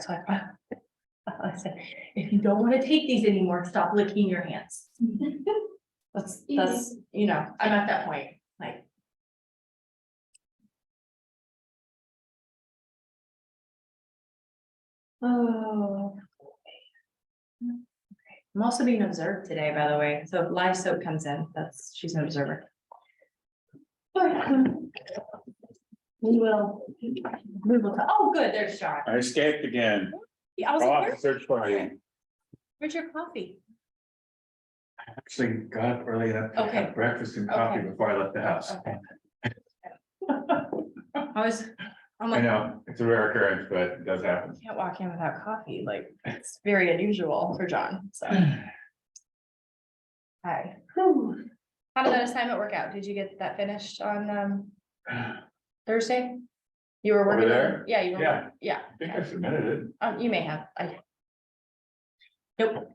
So I said, if you don't want to take these anymore, stop licking your hands. That's, you know, I'm at that point, like. Oh. I'm also being observed today, by the way, so if live soap comes in, she's an observer. We will, oh, good, there's Sean. I escaped again. Yeah, I was I'll like, have to search for you. where's your coffee? I actually got up early enough to Okay. have breakfast and coffee Okay. before I left the house. Okay. I'm I like, know, it's a rare occurrence, but it does happen. can't walk in without coffee, like, it's very unusual for John, so. Hi. Whew. How did that assignment work out? Did you get that finished on, Thursday? You were working there? on, yeah, you were, Yeah. yeah, I think I submitted it. you may have, Nope.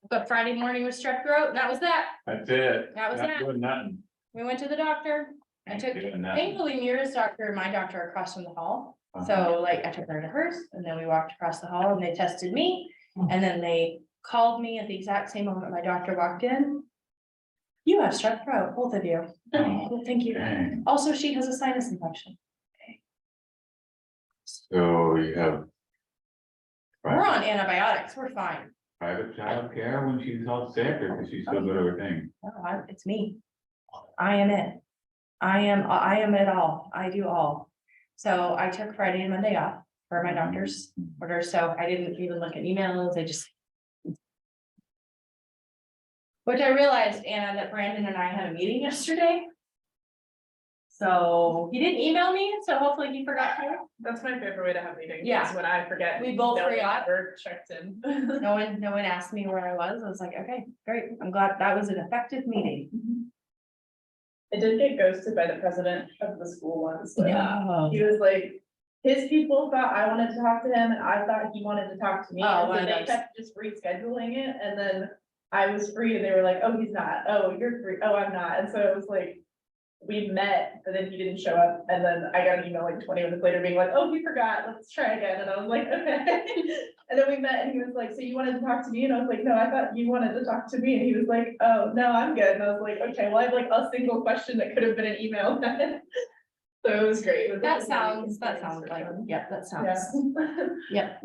But Friday morning was strep throat, and that was that. That's it. That was Not that. doing nothing. We went to the doctor. I Ain't took, doing nothing. thankfully Mira's doctor, my doctor across from the hall. Uh-huh. So like I took her to hers and then we walked across the hall and they tested me. And then they called me at the exact same moment my doctor walked in. You have strep throat, both of you. Oh, Thank you. dang. Also, she has a sinus infection. So you have. We're on antibiotics. We're fine. Private child care when she's all sick or because she's still good everything? No, it's me. I am it. I am it all. I do all. So I took Friday and Monday off for my doctor's order, so I didn't even look at emails. I just. Which I realized, Anna, that Brandon and I had a meeting yesterday. So he didn't email me, so hopefully he forgot to. That's my favorite way to have meetings. Yeah. Is when I forget. We both no one forgot. ever checked in. No one asked me where I was. I was like, okay, great. I'm glad that was an effective meeting. I did get ghosted by the president of the school once. though. No. He was like, his people thought I wanted to talk to him and I thought he wanted to talk to me. Oh, And one so of they those. kept just rescheduling it and then I was free and they were like, oh, he's not. Oh, you're free. Oh, I'm not. And so it was like, we met, but then he didn't show up. And then I got an email like 20 minutes later being like, oh, he forgot. Let's try again. And I was like, okay. And then we met and he was like, so you wanted to talk to me? And I was like, no, I thought you wanted to talk to me. And he was like, oh, no, I'm good. And I was like, okay, well, I have like a single question that could have been an email. So it was great. It was That like a sounds really like, fun. yep, that Yeah. sounds, yep.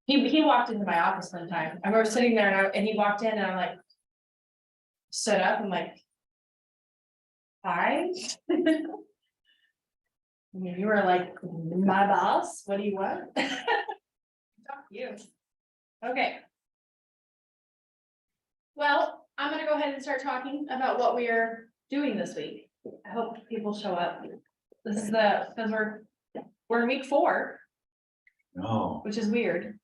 He walked into my office one time. I remember sitting there and he walked in and I'm like. Stood up, I'm like. Hi. I mean, you were like, my boss, what do you want? Talk to you. Okay. Well, I'm gonna go ahead and start talking about what we are doing this week. I hope people show up. This is because we're in week 4, No. which is weird.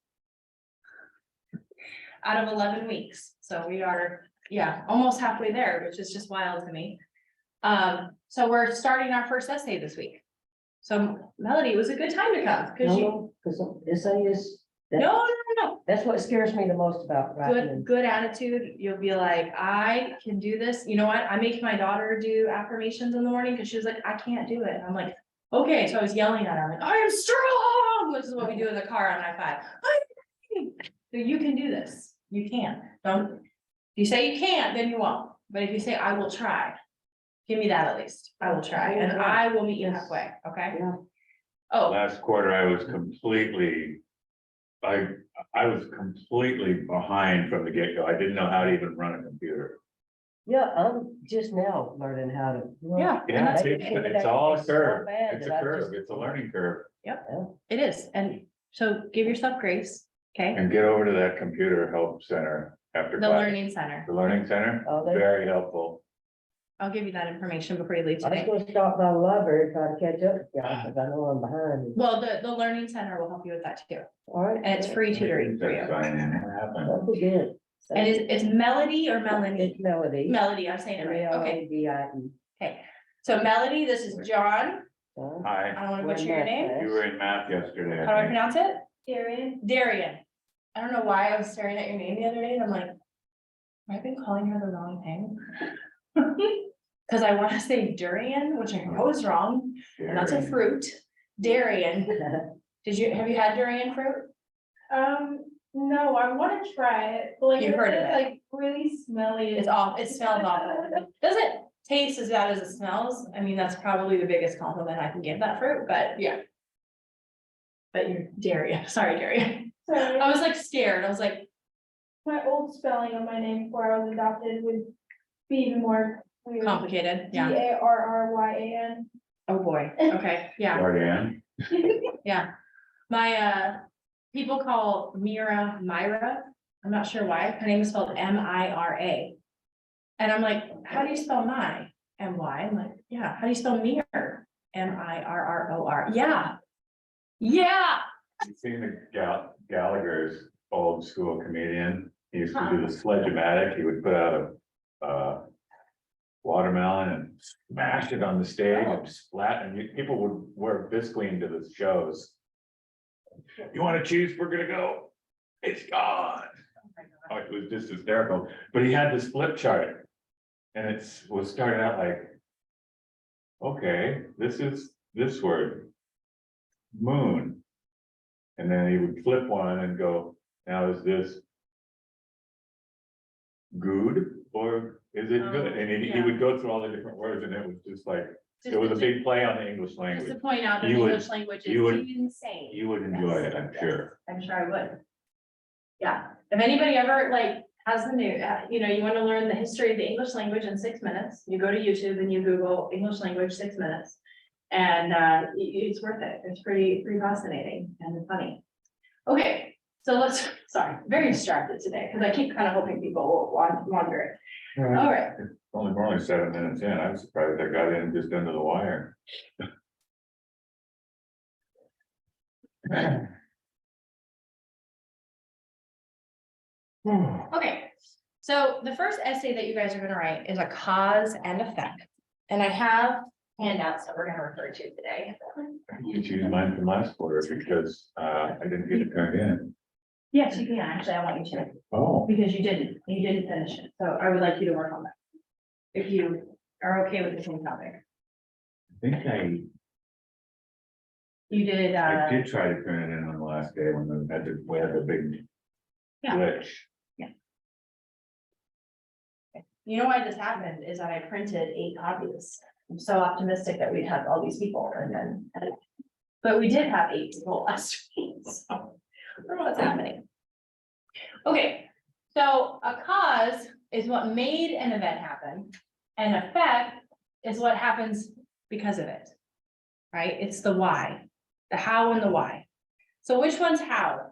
Out of 11 weeks, so we are, yeah, almost halfway there, which is just wild to me. So we're starting our first essay this week. So Melody, it was a good time to come, because you, No, because essay is, no, that's what scares me the most about writing. good attitude, you'll be like, I can do this, you know what, I make my daughter do affirmations in the morning, because she was like, I can't do it, and I'm like, okay, so I was yelling at her, I'm like, I am strong, which is what we do in the car on I-5. So you can do this, you can, don't, if you say you can't, then you won't, but if you say, I will try, give me that at least, I will try, and I will meet you halfway, okay? Yeah. Oh, Last quarter, I was completely. I was completely behind from the get-go. I didn't know how to even run a computer. Yeah, I'm just now learning how to. Yeah. And Yeah, that's it's all a curve. It's a curve. It's a learning curve. it is, and so give yourself grace, okay? And get over to that computer help center after The class. learning center, The learning center, Oh, they- very helpful. I'll give you that information before you leave I was today. gonna stop by the library, try to catch up with y'all, because I know I'm behind. Well, the learning center will help you with that too, All right. and it's free tutoring for you. Sign in, what happened? That'll be good. And it's Melody or Melanie? It's Melody. Melody, I'm saying it right, okay, Melody. okay. So Melody, this is John, Hi, I don't wanna butcher your name, you were in math yesterday. how do I think. pronounce it? Darian. I don't know why I was staring at your name the other day, and I'm like, have I been calling her the wrong thing? Cause I wanna say durian, which I know is wrong, and that's a Darian. fruit, Durian, have you had durian fruit? No, I wanna try it, but like, You've heard of it's it. like really smelly. It's off, it smells awful. Doesn't taste as bad as it smells. I mean, that's probably the biggest compliment I can give that fruit, but yeah. But you're Darian, sorry, Darian. Sorry, I was like scared. I was like, my old spelling of my name before I was adopted would be even more weird. complicated, yeah. Darryan. Oh, boy. Okay, yeah, Guardian, yeah. My, people call Mira Myra. I'm not sure why. Her name is spelled M-I-R-A. And I'm like, how do you spell my? M-Y? I'm like, yeah. How do you spell Mir? M-I-R-R-O-R. Yeah. Yeah. you seen the Gallagher's old school comedian? He used to do the sledge-o-matic, he would put out a watermelon and smash it on the stage and splat, and people would wear Visqueen to the shows. You want a cheeseburger to go? It's gone. Oh, it was just hysterical, but he had this flip chart. And was starting out like. Okay, this is this word. Moon. And then he would flip one and go, now is this? Good or is it good? And he would go through all the different words and it was just like, it was a big play on the English Just to language. point out that the You would- English language you would- is insane. You would enjoy it, I'm sure. I'm sure I would. Yeah, if anybody ever like has the new, you want to learn the history of the English language in 6 minutes, you go to YouTube and you Google English language 6 minutes. And it's worth it. It's pretty fascinating and funny. Okay, so sorry, very distracted today because I keep kind of hoping people will wander. All right, We're only 7 minutes in. I'm surprised I got in just under the wire. okay. So the first essay that you guys are gonna write is a cause and effect. And I have handouts that we're gonna refer to today. You choose mine from last quarter because I didn't get it turned in. Yes, you can, actually, I want you to, Oh, because you didn't finish it, so I would like you to work on that. If you are okay with the same topic. I think You did, I did try to turn it in on the last day when we had the big Yeah. glitch. you know why this happened is that I printed 8 copies. I'm so optimistic that we'd have all these people and then. But we did have 8 people last week, so I don't know what's happening. Okay, so a cause is what made an event happen. An effect is what happens because of it. Right? It's the why, the how and the why. So which one's how?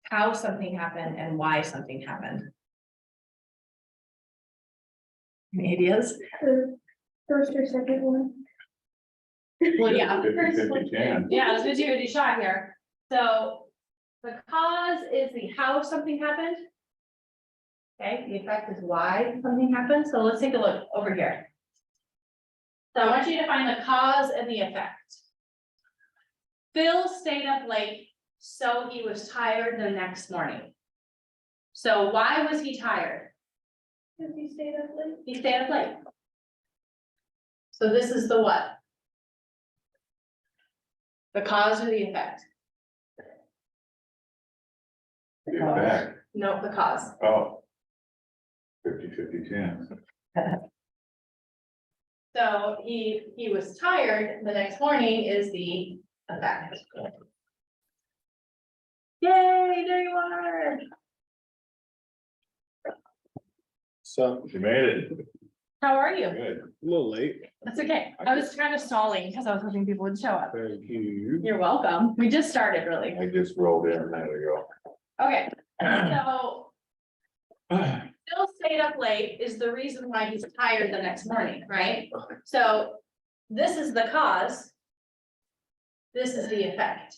How something happened and why something happened. Any ideas? The first or second one. Well, yeah. 50-50 chance. Yeah, it's a 50-50 shot here. So the cause is the how something happened. Okay, the effect is why something happened. So let's take a look over here. So I want you to find the cause and the effect. Phil stayed up late, so he was tired the next morning. So why was he tired? Because you stayed up late. He stayed up late. So this is the what? The cause or the effect? The effect. No, the cause. Oh. 50-50 chance. So he was tired the next morning is the effect. Yay, there you are. So, You made it. How are you? Good. a little late, That's okay. I was kind of stalling because I was hoping people would show up. thank you. You're welcome. We just started really. I just rolled in a minute ago. Okay, so Phil stayed up late is the reason why he's tired the next morning, right? So this is the cause. This is the effect.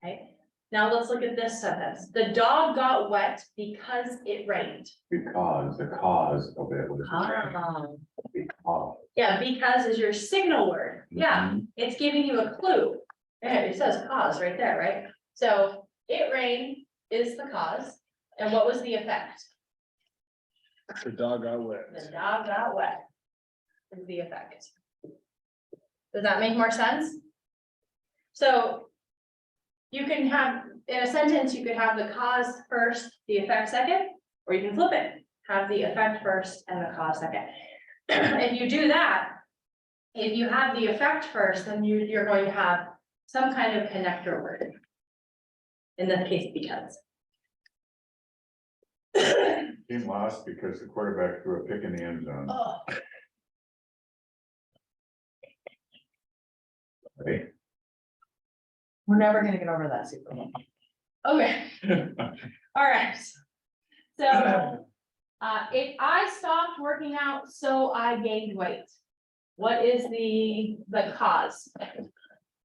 Okay, now let's look at this sentence. The dog got wet because it rained. Because the cause of it was. Because. Yeah, because is your signal word. Yeah, it's giving you a clue. Yeah, it says cause right there, right? So it rained is the cause. And what was the effect? The dog got wet. The dog got wet. Is the effect. Does that make more sense? So you can have, in a sentence, you could have the cause first, the effect second, or you can flip it, have the effect first and the cause second. If you do that, if you have the effect first, then you're going to have some kind of connector word. In this case, because. Team lost because the quarterback threw a pick in the end zone. Oh, Right? we're never gonna get over that Super Bowl. Okay, all right. So, if I stopped working out, so I gained weight. What is the cause?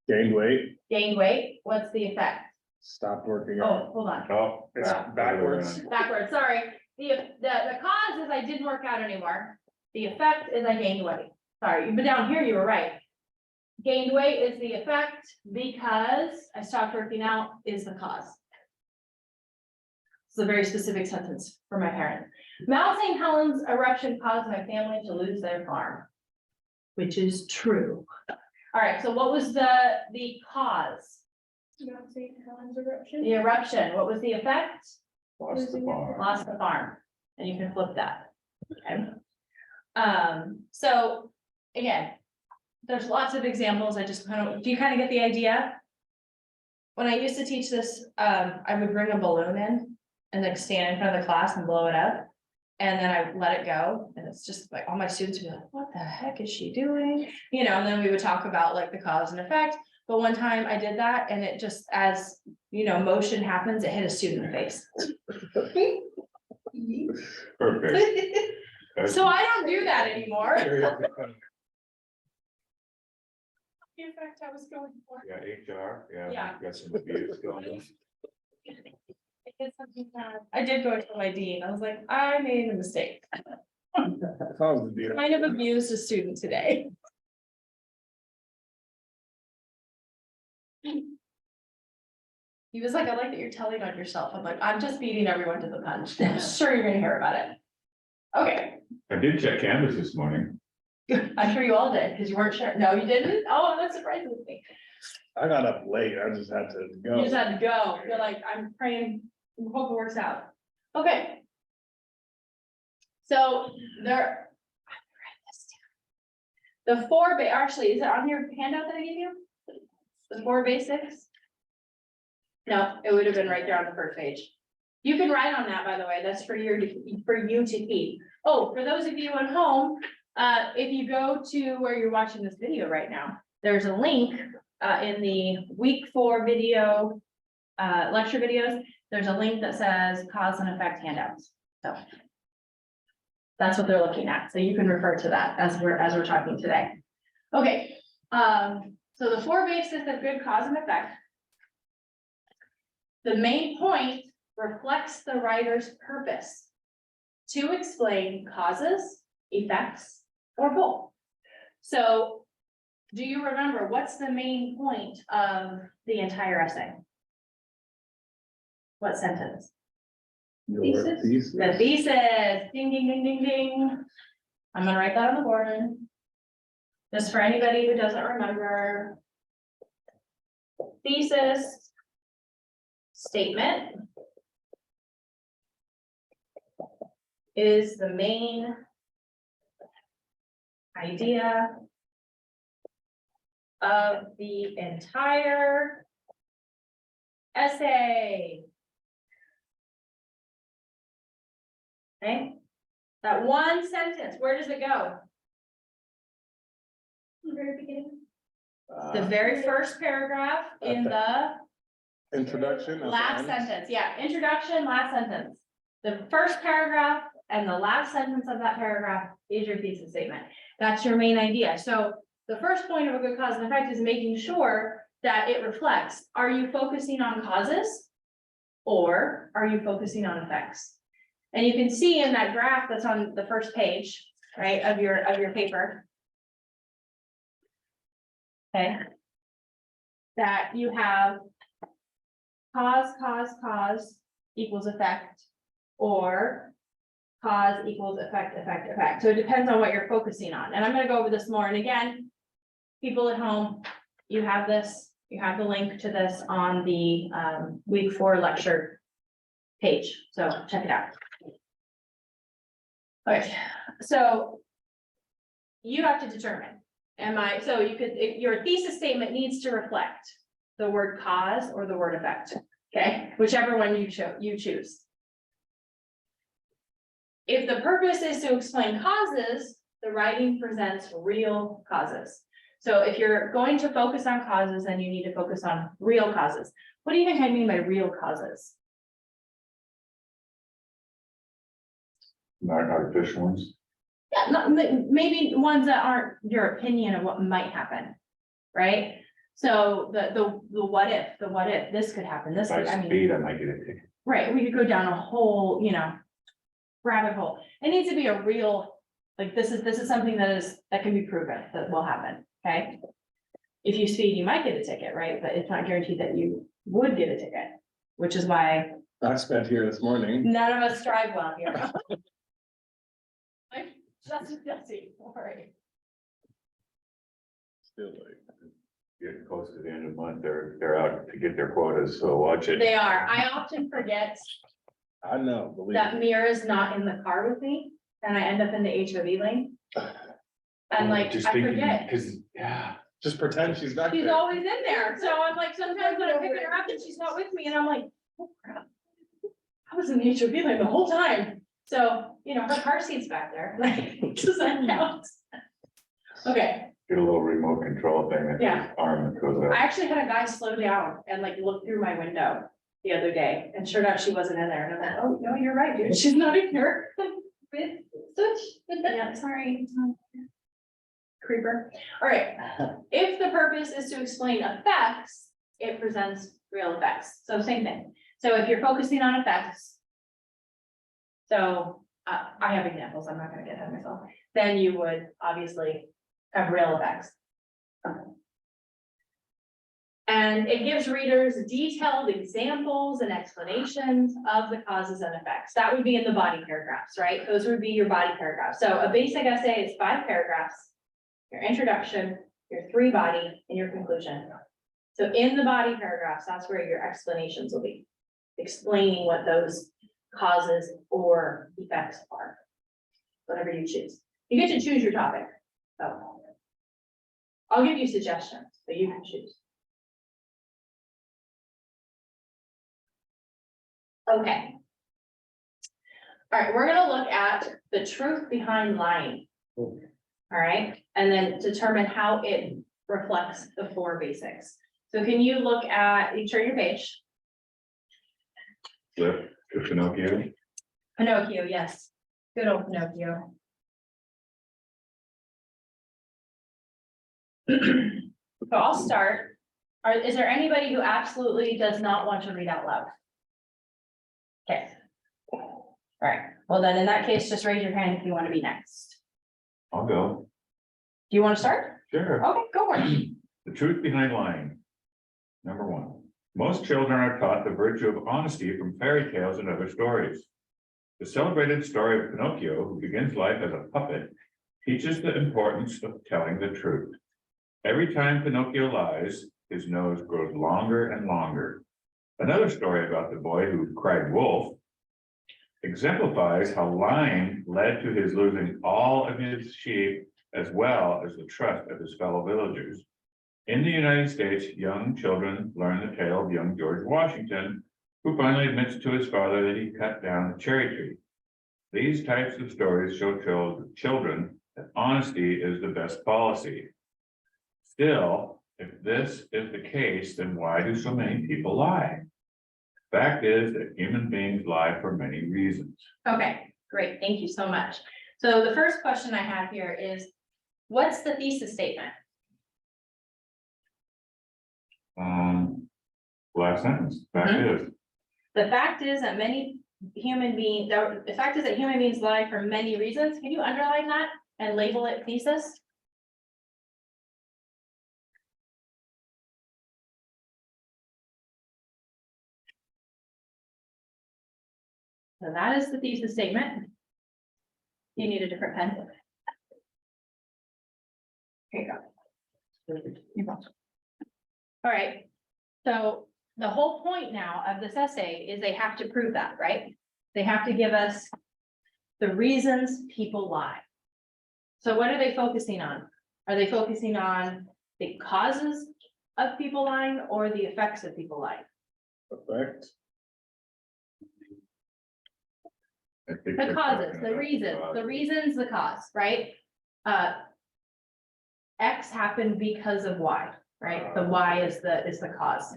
Gained weight, Gained weight, what's the effect? stopped working out. Oh, hold on, Oh, It's Yeah. backwards. backwards, sorry. The cause is I didn't work out anymore. The effect is I gained weight. Sorry, but down here you were right. Gained weight is the effect because I stopped working out is the cause. It's a very specific sentence for my parents. Mount St. Helens eruption caused my family to lose their farm. Which is true. All right, so what was the cause? Mount St. Helens eruption. The eruption, what was the effect? lost the farm. Lost the farm, and you can flip that, okay? So, again, there's lots of examples, I just kind of, do you kind of get the idea? When I used to teach this, I would bring a balloon in and like stand in front of the class and blow it up. And then I let it go, and it's just like, all my students would be like, what the heck is she doing? You know, and then we would talk about like the cause and effect. But one time I did that and it just, as you know, motion happens, it hit a student in the face. Perfect. So I don't do that anymore. In fact, I was going for. Yeah, HR, Yeah. yeah, got some abuse going on. I did something bad. I did go to my dean. I was like, I made a mistake. How's the deal? Kind of abused a student today. He was like, I like that you're telling on yourself. I'm like, I'm just beating everyone to the punch. I'm sure you're gonna hear about it. Okay, I did check Canvas this morning. I'm sure you all did, because you weren't sure. No, you didn't? Oh, that surprises me. I got up late, I just had to You go. just had to go. You're like, I'm praying, hope it works out. Okay. So there. The four, actually, is it on your handout that I gave you? The 4 basics? No, it would have been right there on the first page. You can write on that, by the way, that's for you to keep. Oh, for those of you at home, if you go to where you're watching this video right now, there's a link in the week 4 video, lecture videos. There's a link that says cause and effect handouts. So that's what they're looking at. So you can refer to that as we're talking today. Okay, so the 4 basics of good cause and effect. The main point reflects the writer's purpose to explain causes, effects, or both. So do you remember what's the main point of the entire essay? What sentence? Your Thesis? thesis. The thesis, ding, ding, ding, ding, ding. I'm gonna write that on the board. Just for anybody who doesn't remember. Thesis. Statement. Is the main idea of the entire essay. Okay, that one sentence, where does it go? Very beginning. The very first paragraph in the Introduction. at the last end. sentence, yeah, introduction, last sentence. The first paragraph and the last sentence of that paragraph is your thesis statement. That's your main idea. So the first point of a good cause and effect is making sure that it reflects, are you focusing on causes? Or are you focusing on effects? And you can see in that graph that's on the first page, right, of your paper. Okay. That you have cause equals effect, or cause equals effect. So it depends on what you're focusing on. And I'm gonna go over this more. And again, people at home, you have this, you have the link to this on the week 4 lecture page, so check it out. Okay, so you have to determine, so you could, your thesis statement needs to reflect the word cause or the word effect, okay, whichever one you choose. If the purpose is to explain causes, the writing presents real causes. So if you're going to focus on causes, then you need to focus on real causes. What do you think I mean by real causes? Not artificial ones. Yeah, maybe ones that aren't your opinion of what might happen, right? So the what if this could happen, this, By I mean, speed, I might get a ticket. right, we could go down a whole, rabbit hole. It needs to be a real, like, this is something that can be proven that will happen, okay? If you speed, you might get a ticket, right? But it's not guaranteed that you would get a ticket, which is why I spent here this morning. none of us drive well here. Like, that's disgusting, all right. Still like, Getting close to the end of the month, they're out to get their quotas, so watch it. They are. I often forget I know, believe that me. Mira's not in the car with me, and I end up in the HOV lane. And like, Just I thinking, forget, cause, yeah, Just pretend she's not she's there. always in there, so I'm like, sometimes when I'm picking her up and she's not with me, and I'm like, oh crap. I was in the HOV lane the whole time, so, her car seat's back there, like, does that count? Okay, get a little remote control thing at Yeah. the arm that goes I up. actually had a guy slow down and like look through my window the other day, and sure enough, she wasn't in there, and I'm like, oh, no, you're right, dude, she's not in here. Yeah, sorry. Creeper. All right, if the purpose is to explain effects, it presents real effects. So same thing. So if you're focusing on effects. So I have examples, I'm not gonna get ahead of myself. Then you would obviously have real effects. And it gives readers detailed examples and explanations of the causes and effects. That would be in the body paragraphs, right? Those would be your body paragraphs. So a basic essay is 5 paragraphs. Your introduction, your 3 body, and your conclusion. So in the body paragraphs, that's where your explanations will be. Explaining what those causes or effects are. Whatever you choose. You get to choose your topic. So I'll give you suggestions, but you can choose. Okay. All right, we're gonna look at the truth behind lying. All right, and then determine how it reflects the 4 basics. So can you look at, you turn your page. Flip to Pinocchio. Pinocchio, yes. Good old Pinocchio. So I'll start. Is there anybody who absolutely does not want to read out loud? Okay. All right, well then in that case, just raise your hand if you want to be next. I'll go. Do you want to start? Sure. Okay, go for it. The truth behind lying. Number 1, most children are taught the virtue of honesty from fairy tales and other stories. The celebrated story of Pinocchio, who begins life as a puppet, teaches the importance of telling the truth. Every time Pinocchio lies, his nose grows longer and longer. Another story about the boy who cried wolf exemplifies how lying led to his losing all of his sheep as well as the trust of his fellow villagers. In the United States, young children learn the tale of young George Washington, who finally admits to his father that he cut down the cherry tree. These types of stories show children that honesty is the best policy. Still, if this is the case, then why do so many people lie? Fact is that human beings lie for many reasons. Okay, great, thank you so much. So the first question I have here is, what's the thesis statement? Last sentence, fact is, The fact is that human beings lie for many reasons. Can you underline that and label it thesis? So that is the thesis statement. You need a different pen. Here you go. All right, so the whole point now of this essay is they have to prove that, right? They have to give us the reasons people lie. So what are they focusing on? Are they focusing on the causes of people lying or the effects of people lying? Effect. I think The they're causes, talking the about reasons, cause. the reasons, the cause, right? X happened because of Y, right? The Y is the cause.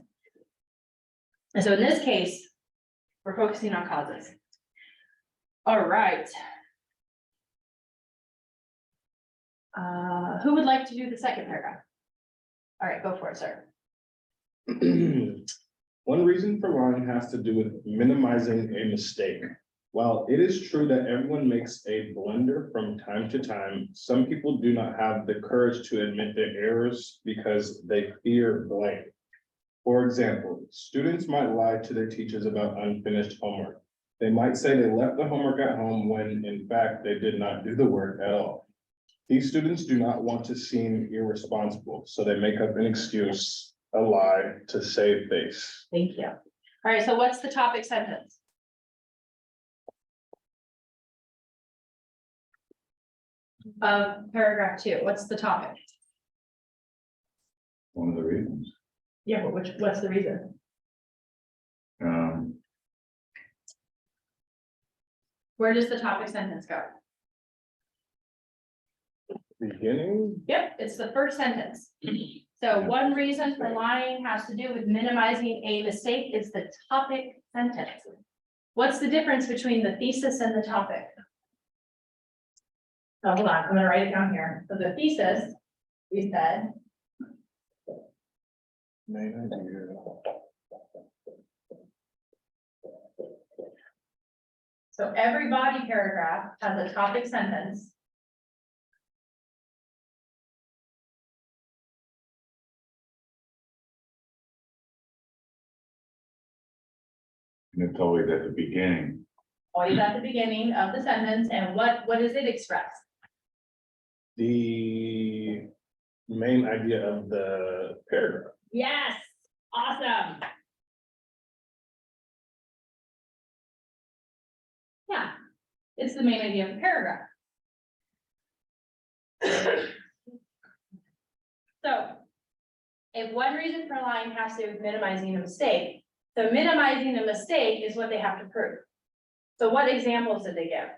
And so in this case, we're focusing on causes. All right. Who would like to do the second paragraph? All right, go for it, sir. One reason for lying has to do with minimizing a mistake. While it is true that everyone makes a blunder from time to time, some people do not have the courage to admit their errors because they fear blame. For example, students might lie to their teachers about unfinished homework. They might say they left the homework at home when in fact they did not do the work at all. These students do not want to seem irresponsible, so they make up an excuse, a lie to save face. Thank you. All right, so what's the topic sentence? Paragraph 2, what's the topic? One of the reasons. Yeah, but what's the reason? Where does the topic sentence go? Beginning, Yep, it's the first sentence. So one reason for lying has to do with minimizing a mistake is the topic sentence. What's the difference between the thesis and the topic? Oh, hold on, I'm gonna write it down here. So the thesis, we said, main idea. so every body paragraph has a topic sentence. And it's always at the beginning. Always at the beginning of the sentence, and what does it express? The main idea of the paragraph. Yes, awesome. Yeah, it's the main idea of the paragraph. So, if one reason for lying has to do with minimizing a mistake, so minimizing a mistake is what they have to prove. So what examples did they give?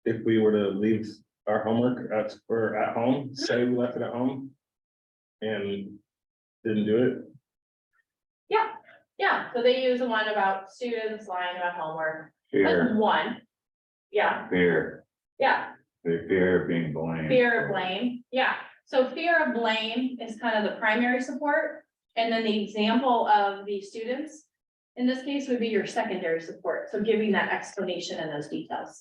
If we were to leave our homework at home, say we left it at home. And didn't do it, Yeah, so they use the one about students lying about homework. That's Fear, one. Yeah, fear, yeah. they fear of being blamed. Fear of blame, yeah, so fear of blame is kind of the primary support, and then the example of the students. In this case would be your secondary support, so giving that explanation and those details.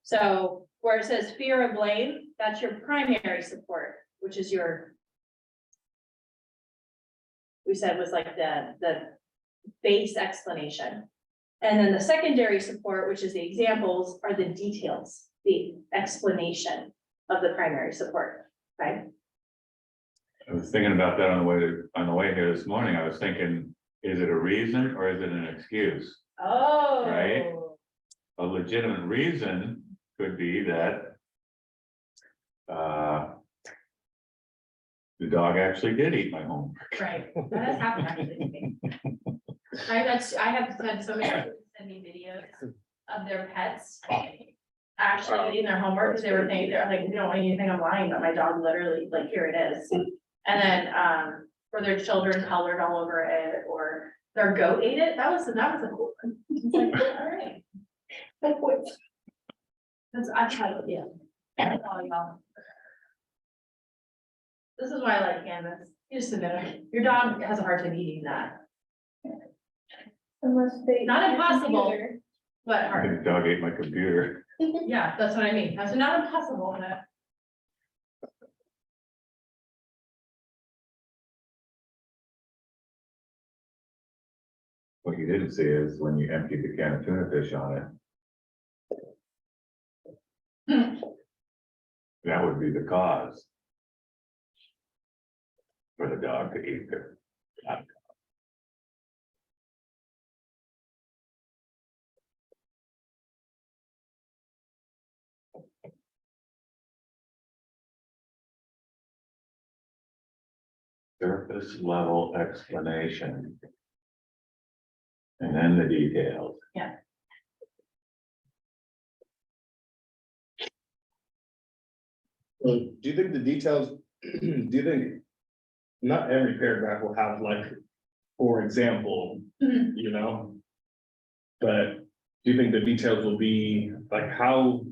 So where it says fear of blame, that's your primary support, which is your. We said was like the base explanation. And then the secondary support, which is the examples, are the details, the explanation of the primary support, right? I was thinking about that on the way here this morning. I was thinking, is it a reason or is it an excuse? Oh. Right. A legitimate reason could be that the dog actually did eat my homework. Right, that has happened actually to me. I have had so many people send me videos of their pets actually eating their homework, because they were thinking, they're like, you don't want anything, I'm lying, but my dog literally, like, here it is. And then, for their children colored all over it, or their goat ate it, that was a cool one. It's like, all right. I've had, yeah. That's all y'all. This is why I like Canvas. You just submit it. Your dog has a hard time eating that. Unless they. Not impossible, but I hard. think the dog ate my computer. Yeah, that's what I mean. That's not impossible, but. What you didn't see is when you emptied the can of tuna fish on it. would be the cause. For the dog to eat their. Surface level explanation. And then the details. So do you think the details, do you think? Not every paragraph will have like, for example, Mhm. you know? But do you think the details will be like how?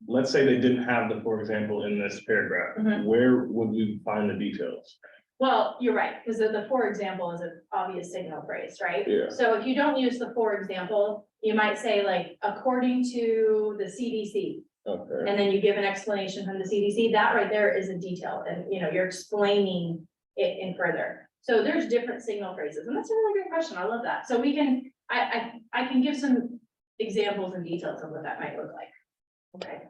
Let's say they didn't have the, for example, in this paragraph, Mhm. where would we find the details? Well, you're right, because the for example is an obvious signal phrase, right? Yeah. So if you don't use the for example, you might say like, according to the CDC. Okay, And then you give an explanation from the CDC, that right there is a detail, and you know, you're explaining it in further. So there's different signal phrases, and that's a really good question, I love that. So we can, I can give some examples and details of what that might look like. Okay.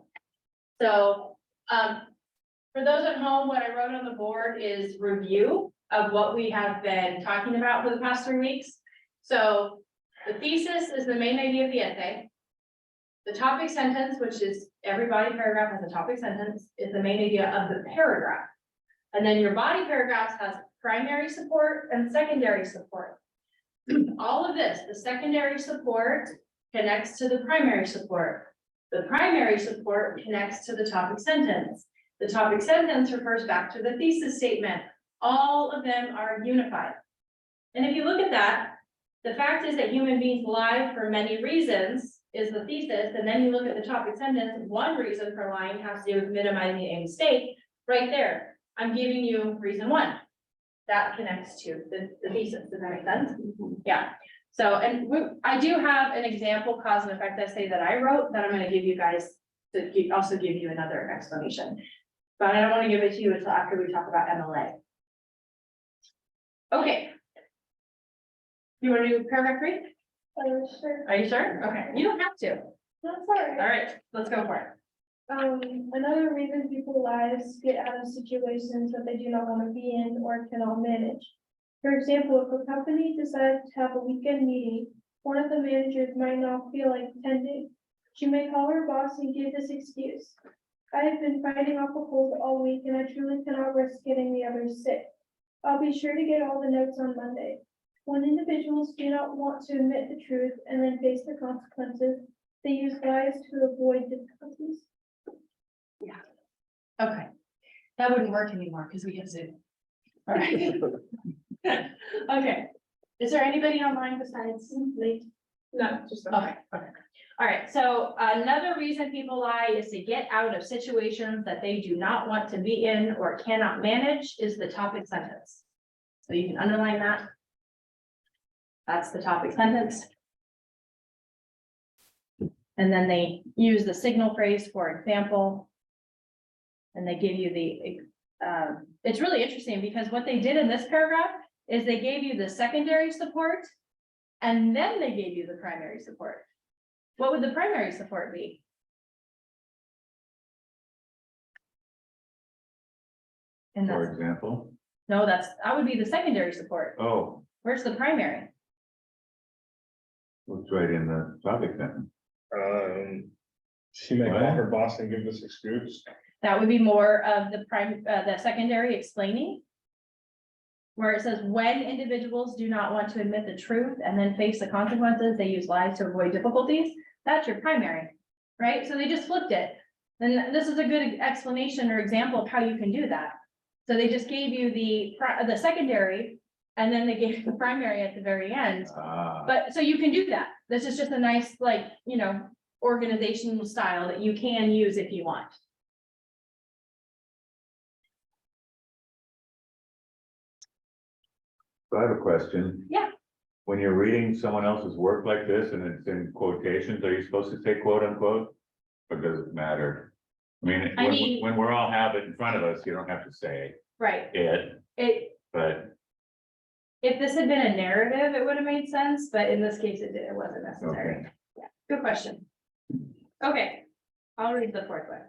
So, for those at home, what I wrote on the board is review of what we have been talking about for the past 3 weeks. So the thesis is the main idea of the essay. The topic sentence, which is every body paragraph has a topic sentence, is the main idea of the paragraph. And then your body paragraphs has primary support and secondary support. All of this, the secondary support connects to the primary support. The primary support connects to the topic sentence. The topic sentence refers back to the thesis statement. All of them are unified. And if you look at that, the fact is that human beings lie for many reasons is the thesis, and then you look at the topic sentence, one reason for lying has to do with minimizing a mistake, right there. I'm giving you reason one. That connects to the thesis, does that make sense? Yeah, so, and I do have an example cause and effect essay that I wrote that I'm gonna give you guys, also give you another explanation. But I don't wanna give it to you until after we talk about MLA. Okay. You wanna do paragraph 3? Sure, Are you sure? Okay, you don't have to. that's all All right. right, let's go for it. Another reason people lie is to get out of situations that they do not want to be in or cannot manage. For example, if a company decides to have a weekend meeting, one of the managers might not feel like attending. She may call her boss and give this excuse. I have been fighting off a cold all week and I truly cannot risk getting the others sick. I'll be sure to get all the notes on Monday. When individuals do not want to admit the truth and then face the consequences, they use lies to avoid difficulties. Okay, that wouldn't work anymore because we have Zoom. All right. Okay, is there anybody online besides Lee? No, just. Okay, okay. All right, so another reason people lie is to get out of situations that they do not want to be in or cannot manage is the topic sentence. So you can underline that. That's the topic sentence. And then they use the signal phrase, for example. And they give you the, it's really interesting because what they did in this paragraph is they gave you the secondary support. And then they gave you the primary support. What would the primary support be? And For that's, example, no, that would be the secondary support. oh, Where's the primary? it's right in the topic sentence. She may call What? her boss and give this excuse. That would be more of the secondary explaining. Where it says, when individuals do not want to admit the truth and then face the consequences, they use lies to avoid difficulties. That's your primary, right? So they just flipped it. And this is a good explanation or example of how you can do that. So they just gave you the secondary, and then they gave you the primary at the very end. But, so you can do that. This is just a nice, like, you know, organizational style that you can use if you want. So I have a question. Yeah. When you're reading someone else's work like this and it's in quotations, are you supposed to say quote unquote? Or does it matter? I mean, I mean- when we're all have it in front of us, you don't have to say Right. it, but If this had been a narrative, it would have made sense, but in this case, it wasn't necessary. Okay. Yeah, good question. Okay, I'll read the fourth one.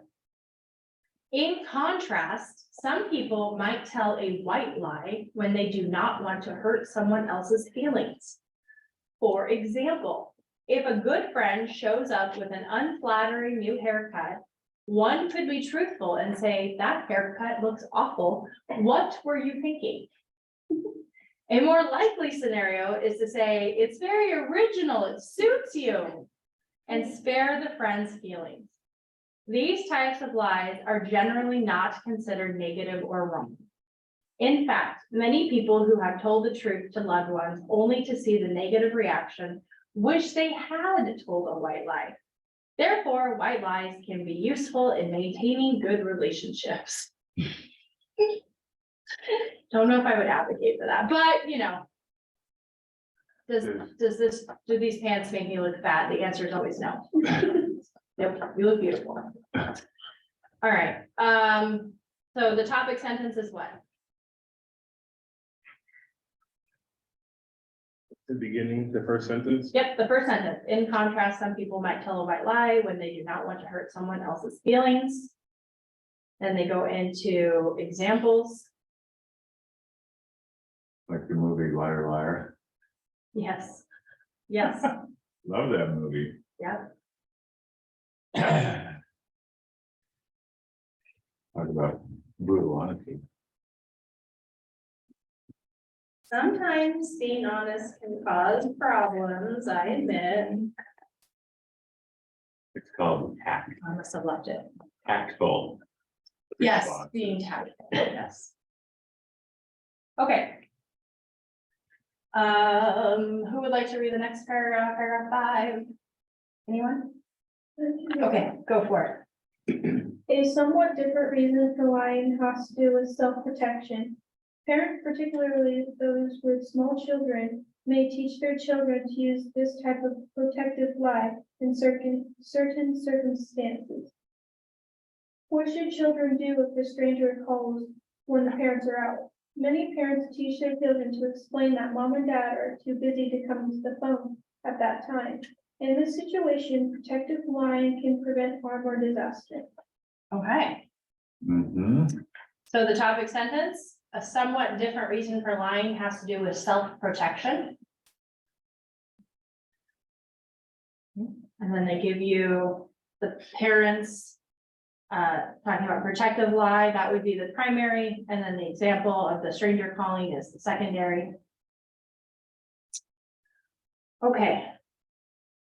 In contrast, some people might tell a white lie when they do not want to hurt someone else's feelings. For example, if a good friend shows up with an unflattering new haircut, one could be truthful and say, that haircut looks awful. What were you thinking? A more likely scenario is to say, it's very original, it suits you, and spare the friend's feelings. These types of lies are generally not considered negative or wrong. In fact, many people who have told the truth to loved ones only to see the negative reaction wish they had told a white lie. Therefore, white lies can be useful in maintaining good relationships. Don't know if I would advocate for that, but you know. Do these pants make me look fat? The answer is always no. Yep, you look beautiful. All right, so the topic sentence is what? The beginning, the first sentence. Yep, the first sentence. In contrast, some people might tell a white lie when they do not want to hurt someone else's feelings. Then they go into examples. Like the movie Liar Liar. Yes. Yes, Love that movie. yep. Talk about brutal honesty. Sometimes being honest can cause problems, I admit. It's called tact, I must have left it. tactful. Yes, response. being tactful, yes. Okay. Who would like to read the next paragraph, paragraph 5? Anyone? Okay, go for it. A somewhat different reason for lying has to do with self-protection. Parents, particularly those with small children, may teach their children to use this type of protective lie in certain circumstances. What should children do if a stranger calls when the parents are out? Many parents teach their children to explain that mom and dad are too busy to come to the phone at that time. In this situation, protective lying can prevent harm or disaster. Okay, so the topic sentence, a somewhat different reason for lying has to do with self-protection. And then they give you the parents talking about protective lie, that would be the primary, and then the example of the stranger calling is the secondary. Okay.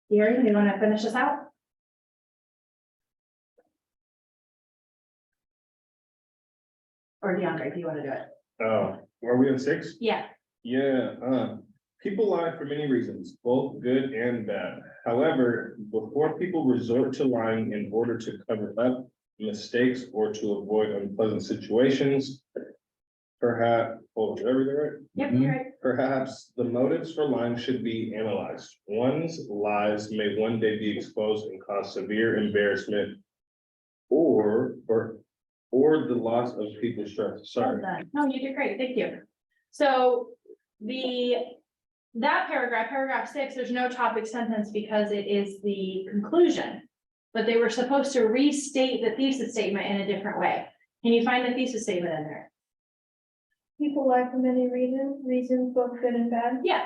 Gary, you want to finish this out? Or DeAndre, do you want to do it? Oh, were we on 6? Yeah, Yeah, people lie for many reasons, both good and bad. However, before people resort to lying in order to cover up mistakes or to avoid unpleasant situations, perhaps, oh, did I read that right? yep, you're right. Perhaps the motives for lying should be analyzed. One's lies may one day be exposed and cause severe embarrassment or the loss of people's trust. Sorry. Well done. No, you did great, thank you. So that paragraph 6, there's no topic sentence because it is the conclusion. But they were supposed to restate the thesis statement in a different way. Can you find the thesis statement in there? People lie for many reasons both good and bad. Yeah.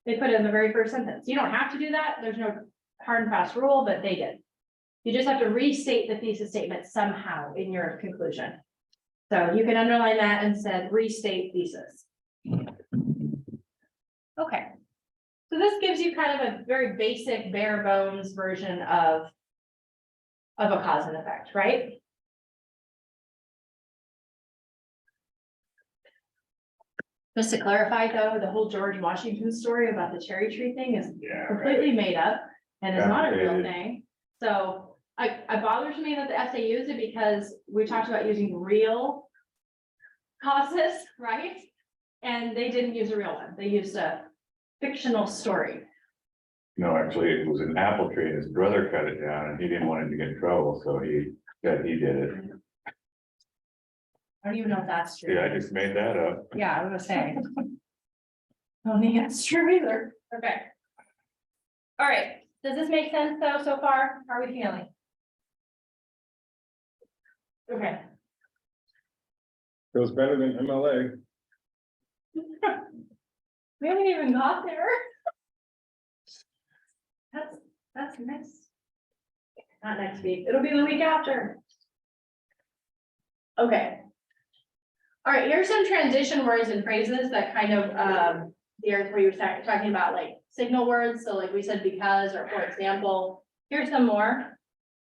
They put it in the very first sentence. You don't have to do that. There's no hard and fast rule, but they did. You just have to restate the thesis statement somehow in your conclusion. So you can underline that and said restate thesis. Okay. So this gives you kind of a very basic bare bones version of a cause and effect, right? Just to clarify though, the whole George Washington story about the cherry tree thing is Yeah. completely made up and is not a real Fabricated. thing. So it bothers me that the essay used it because we talked about using real causes, right? And they didn't use a real one. They used a fictional story. No, actually, it was an apple tree and his brother cut it down and he didn't want him to get in trouble, so he said he did it. I don't even know if that's true. Yeah, I just made that up. Yeah, I was gonna say. I don't think that's true either. Okay. All right, does this make sense though so far? How are we feeling? Okay. Feels better than MLA. We haven't even got there. That's next. Not next week, it'll be the week after. Okay. All right, here's some transition words and phrases that kind of, here's where you were talking about like signal words, so like we said, because, or for example, here's some more.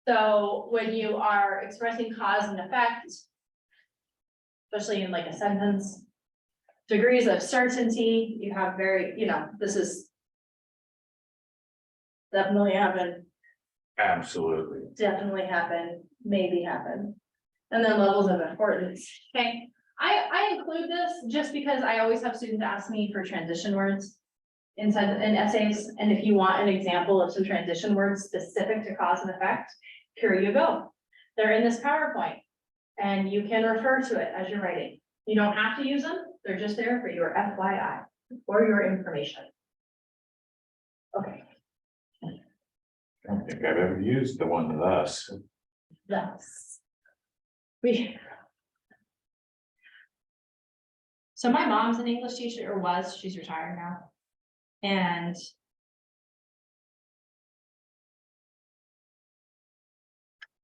So when you are expressing cause and effect, especially in like a sentence, degrees of certainty, you have very, this is definitely happened, Absolutely. definitely happened, maybe happened. And then levels of importance, okay? I include this just because I always have students ask me for transition words in essays, and if you want an example of some transition words specific to cause and effect, here you go. They're in this PowerPoint, and you can refer to it as you're writing. You don't have to use them, they're just there for your FYI, or your information. Okay. I don't think I've ever used the one thus. Thus. So my mom's an English teacher, or was, she's retired now. And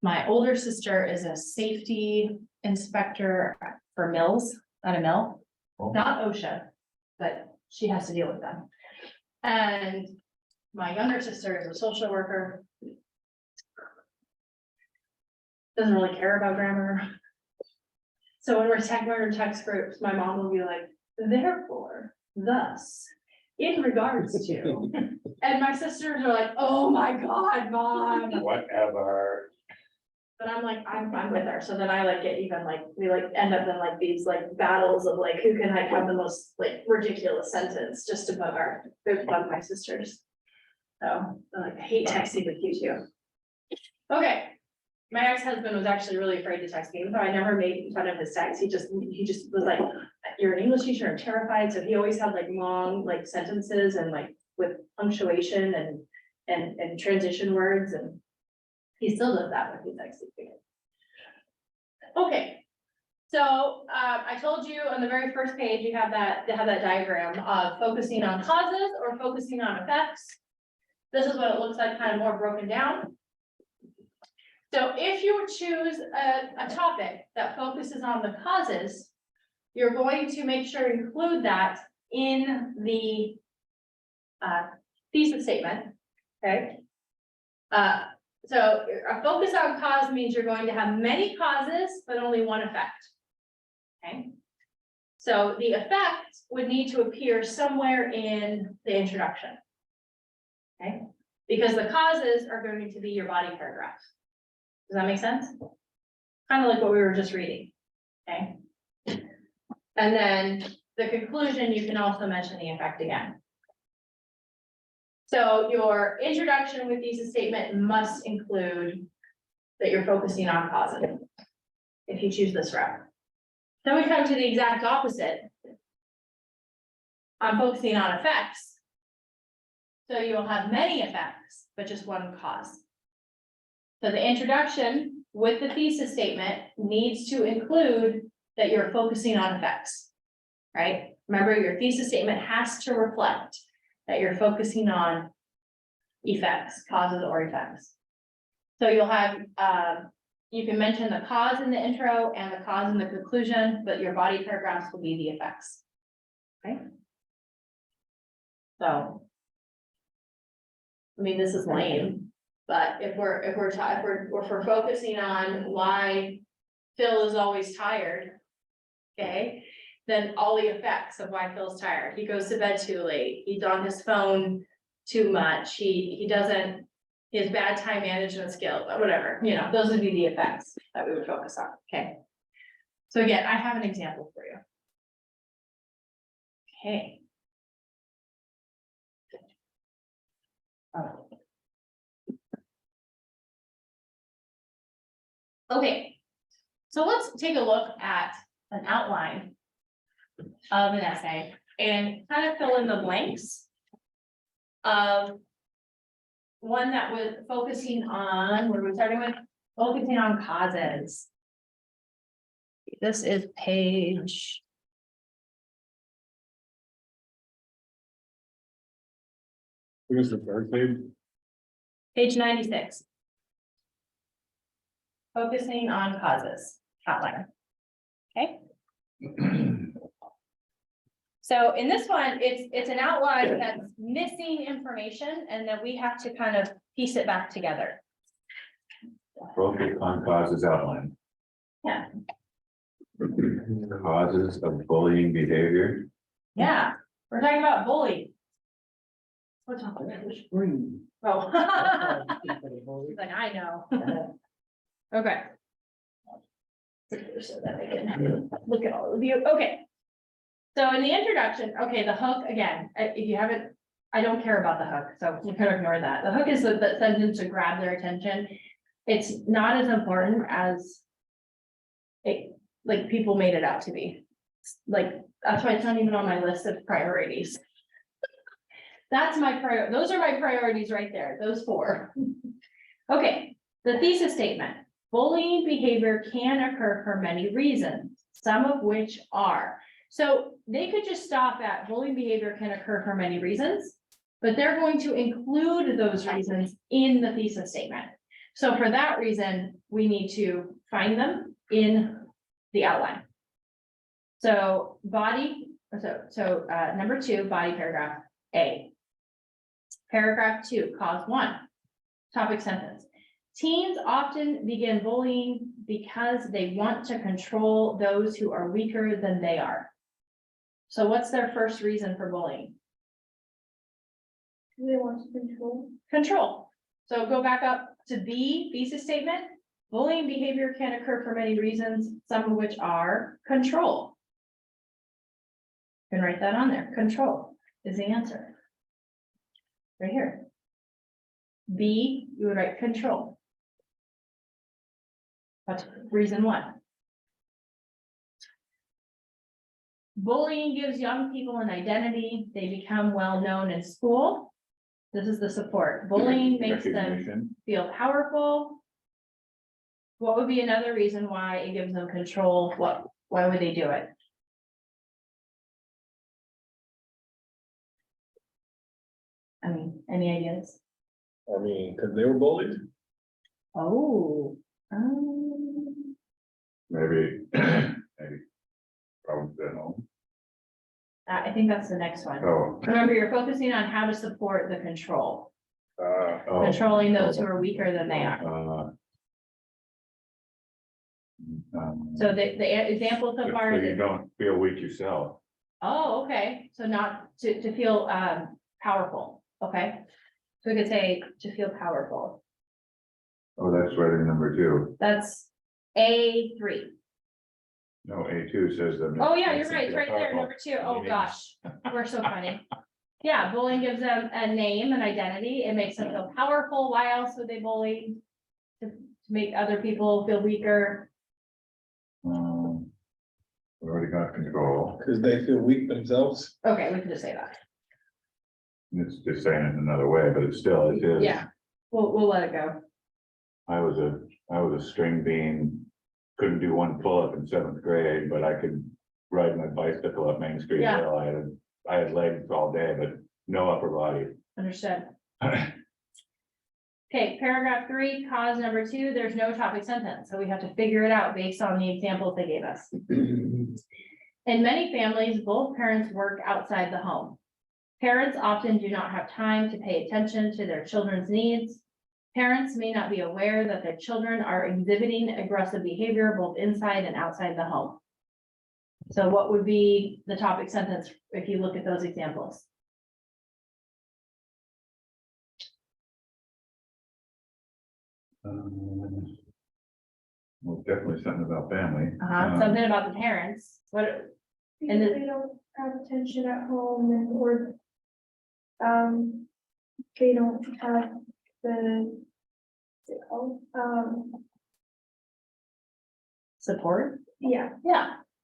my older sister is a safety inspector for mills, at a mill, Oh. not OSHA, but she has to deal with them. And my younger sister is a social worker. Doesn't really care about grammar. So when we're in text groups, my mom will be like, therefore, thus, in regards to. And my sisters are like, oh my God, mom. Whatever. But I'm like, I'm with her. So then I like get even like, we like end up in like these like battles of like, who can like have the most like ridiculous sentence just to bug my sisters. So I'm like, I hate texting with you two. Okay. My ex-husband was actually really afraid to text me, even though I never made fun of his text. He just was like, you're an English teacher, I'm terrified. So he always had like long like sentences and like with punctuation and transition words, and he still does that when he texts me. Okay. So I told you on the very first page, you have that, they have that diagram of focusing on causes or focusing on effects. This is what it looks like, kind of more broken down. So if you choose a topic that focuses on the causes, you're going to make sure to include that in the thesis statement, okay? So a focus on cause means you're going to have many causes, but only one effect, okay? So the effect would need to appear somewhere in the introduction, okay? Because the causes are going to be your body paragraph. Does that make sense? Kind of like what we were just reading, okay? And then the conclusion, you can also mention the effect again. So your introduction with thesis statement must include that you're focusing on causes, if you choose this route. Then we come to the exact opposite. I'm focusing on effects. So you'll have many effects, but just one cause. So the introduction with the thesis statement needs to include that you're focusing on effects, right? Remember, your thesis statement has to reflect that you're focusing on effects, causes or effects. So you'll have, you can mention the cause in the intro and the cause in the conclusion, but your body paragraphs will be the effects, right? So, I mean, this is lame. But if we're focusing on why Phil is always tired, okay, then all the effects of why Phil's tired. He goes to bed too late. He's on his phone too much. He has bad time management skills, or whatever, those would be the effects that we would focus on, okay? So again, I have an example for you. Okay. Oh. Okay, so let's take a look at an outline of an essay and kind of fill in the blanks of one that was focusing on, what are we starting with? Focusing on causes. This is page, Here's the third page. page 96. Focusing on causes, outline. Okay, so in this one, it's an outline that's missing information and then we have to kind of piece it back together. Focus on causes outlined. Yeah. Causes of bullying behavior. Yeah, we're talking about bullying. What's up? Breathe. Oh. He's like, I know. Okay. So that I can look at all of you, okay. So in the introduction, okay, the hook, again, if you haven't, I don't care about the hook, so you can ignore that. The hook is the sentence to grab their attention. It's not as important as it, like, people made it out to be. Like, that's why it's not even on my list of priorities. That's my those are my priorities right there, those 4. Okay, the thesis statement. Bullying behavior can occur for many reasons, some of which are. So they could just stop at bullying behavior can occur for many reasons, but they're going to include those reasons in the thesis statement. So for that reason, we need to find them in the outline. So number 2, body paragraph A. Paragraph 2, cause 1, topic sentence. Teens often begin bullying because they want to control those who are weaker than they are. So what's their first reason for bullying? They want to control. Control. So go back up to B, thesis statement. Bullying behavior can occur for many reasons, some of which are control. You can write that on there. Control is the answer. Right here. B, you would write control. That's reason 1. Bullying gives young people an identity. They become well known in school. This is the support. Bullying makes them Recognition. feel powerful. What would be another reason why it gives them control? Why would they do it? I mean, any ideas? I mean, because they were bullied. Oh. Maybe, problems at home. I think that's the next one. Oh. Remember, you're focusing on how to support the control, Oh. controlling those who are weaker than they are. So the example so far So is, you don't feel weak yourself. oh, okay, so not to feel powerful, okay? So we could say to feel powerful. Oh, that's right in number 2. That's A3. No, A2 says that. Oh, yeah, you're right, it's right there, number 2. Oh, Meaning- gosh, we're so funny. Yeah, bullying gives them a name, an identity. It makes them feel powerful. Why else would they bully? To make other people feel weaker. We already got control. Because they feel weak themselves. Okay, we can just say that. It's just saying it another way, but it still is. Yeah, we'll let it go. I was a string bean, couldn't do 1 pull-up in 7th grade, but I could ride my bicycle up Main Street Yeah. Hill. I had legs all day, but no upper body. Understood. Okay, paragraph 3, cause number 2, there's no topic sentence, so we have to figure it out based on the examples they gave us. In many families, both parents work outside the home. Parents often do not have time to pay attention to their children's needs. Parents may not be aware that their children are exhibiting aggressive behavior both inside and outside the home. So what would be the topic sentence if you look at those examples? Well, definitely something about family. Something about the parents, what, And Because the- they don't have attention at home and or. They don't have the. What's it called? support? Yeah,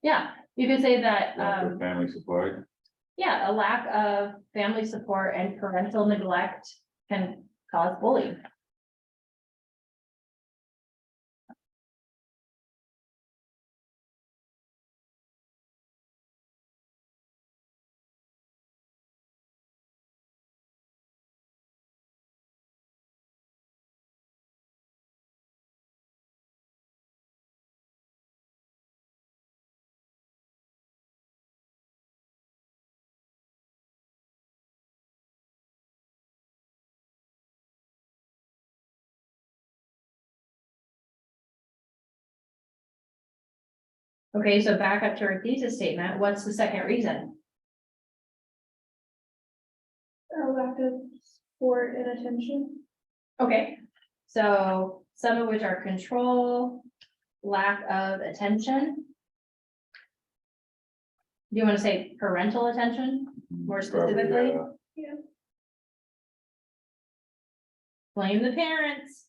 Yeah, you could say that, Lack of family support. yeah, a lack of family support and parental neglect can cause bullying. Okay, so back up to our thesis statement. What's the second reason? A lack of support and attention. Okay, so some of which are control, lack of attention. Do you want to say parental attention more Probably, specifically? Yeah. Blame the parents.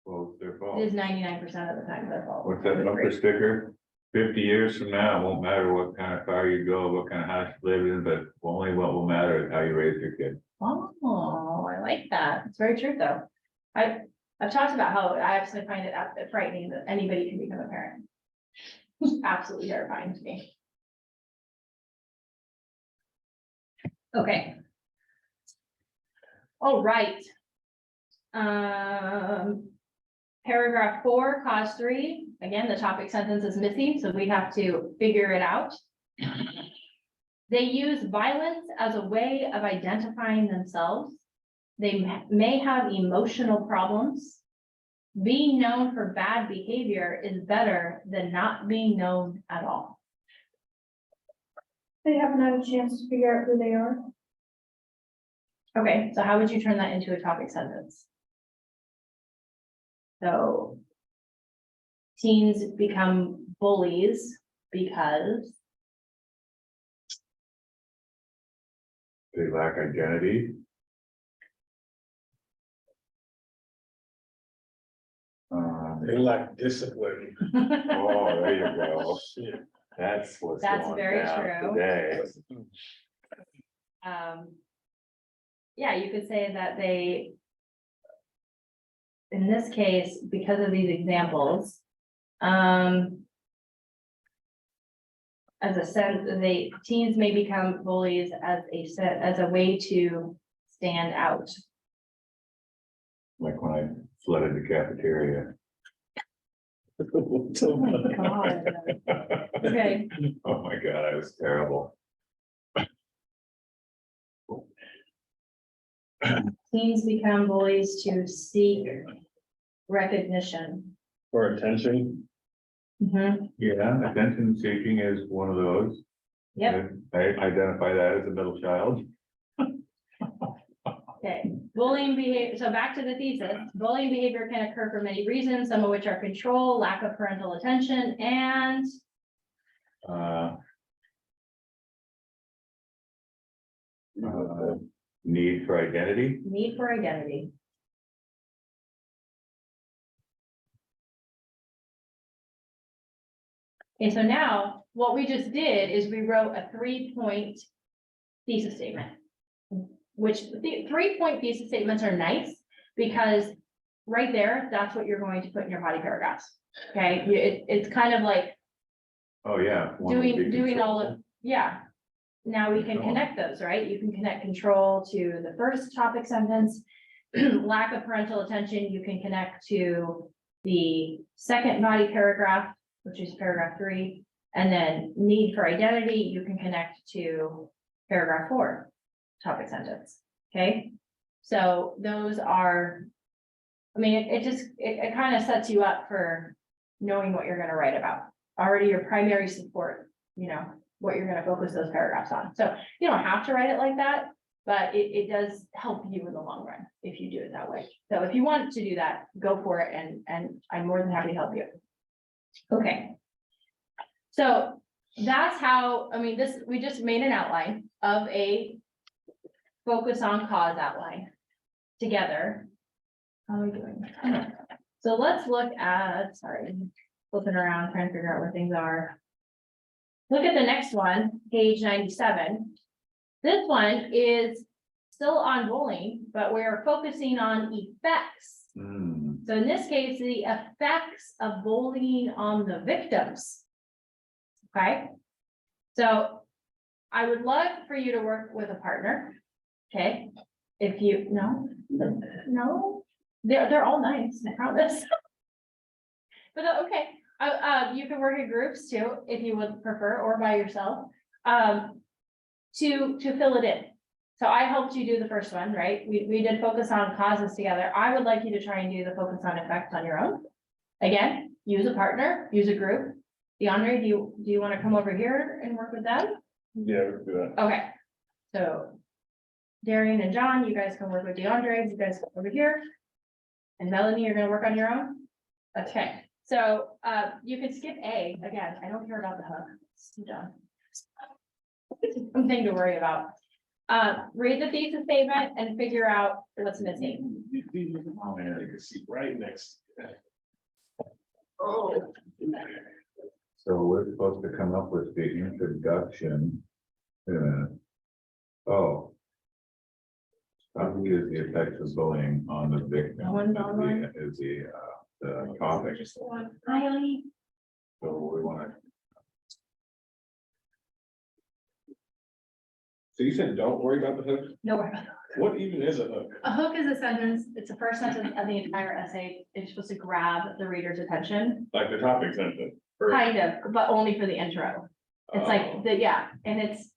well, it's their It fault. is 99% of the time their fault. What's that bumper sticker? 50 years from now, it won't matter what kind of car you go, what kind of house you live in, but only what will matter is how you raise your kid. Oh, I like that. It's very true, though. I've talked about how I absolutely find it frightening that anybody can become a parent. Absolutely terrifying to me. Okay. All right. Paragraph 4, cause 3, again, the topic sentence is missing, so we have to figure it out. They use violence as a way of identifying themselves. They may have emotional problems. Being known for bad behavior is better than not being known at all. They haven't had a chance to figure out who they are. Okay, so how would you turn that into a topic sentence? So teens become bullies because They lack identity. They lack discipline. Oh, there you go. Shit. That's what's That's going very down true. today. Yeah, you could say that they, in this case, because of these examples, as a sense, teens may become bullies as a way to stand out. Like when I flooded the cafeteria. Oh my God. Okay, Oh my God, I was terrible. teens become bullies to seek recognition. For attention. Mhm, Yeah, attention seeking is one of those. yep, I identify that as a middle child. okay. Bullying behavior, so back to the thesis, bullying behavior can occur for many reasons, some of which are control, lack of parental attention, and Need for identity. need for identity. Okay, so now what we just did is we wrote a 3-point thesis statement. Which the 3-point thesis statements are nice because right there, that's what you're going to put in your body paragraphs. Okay, it's kind of like Oh, yeah. one would be doing all control. of, yeah. Now we can Control. connect those, right? You can connect control to the first topic sentence. Lack of parental attention, you can connect to the second body paragraph, which is paragraph 3. And then need for identity, you can connect to paragraph 4, topic sentence, okay? So those are, I mean, it kind of sets you up for knowing what you're gonna write about. Already your primary support, you know, what you're gonna focus those paragraphs on. So you don't have to write it like that, but it does help you in the long run if you do it that way. So if you want to do that, go for it, and I'm more than happy to help you. Okay. So that's how, I mean, we just made an outline of a focus on cause outline together. How are we doing? So let's look at, sorry, flipping around, trying to figure out where things are. Look at the next one, page 97. This one is still on bullying, but we're focusing on effects. Hmm, So in this case, the effects of bullying on the victims. Okay, so I would love for you to work with a partner. Okay, if you, no, they're all nice, I promise. But okay, you can work in groups too, if you would prefer, or by yourself, to fill it in. So I helped you do the first one, right? We did focus on causes together. I would like you to try and do the focus on effects on your own. Again, use a partner, use a group. DeAndre, do you want to come over here and work with them? Yeah, we can do that. Okay, so Darian and John, you guys can work with DeAndre, you guys come over here. And Melanie, you're gonna work on your own? Okay, so, you can skip A, again, I don't care about the hook, it's too dumb. Something to worry about. Read the thesis statement and figure out what's missing. Oh, man, you can see right next. Oh. So we're supposed to come up with the introduction. Wait a minute. Oh. How is the effects of bullying on the victim? One's online. Is the topic, Highly. so we wanna, So you said, don't worry about the hook? No, What even is a hook? a hook is a sentence, it's the first sentence of the entire essay, it's supposed to grab the reader's attention. Like the topic sentence? Kind of, but only for the intro. It's Oh. like, yeah, and it's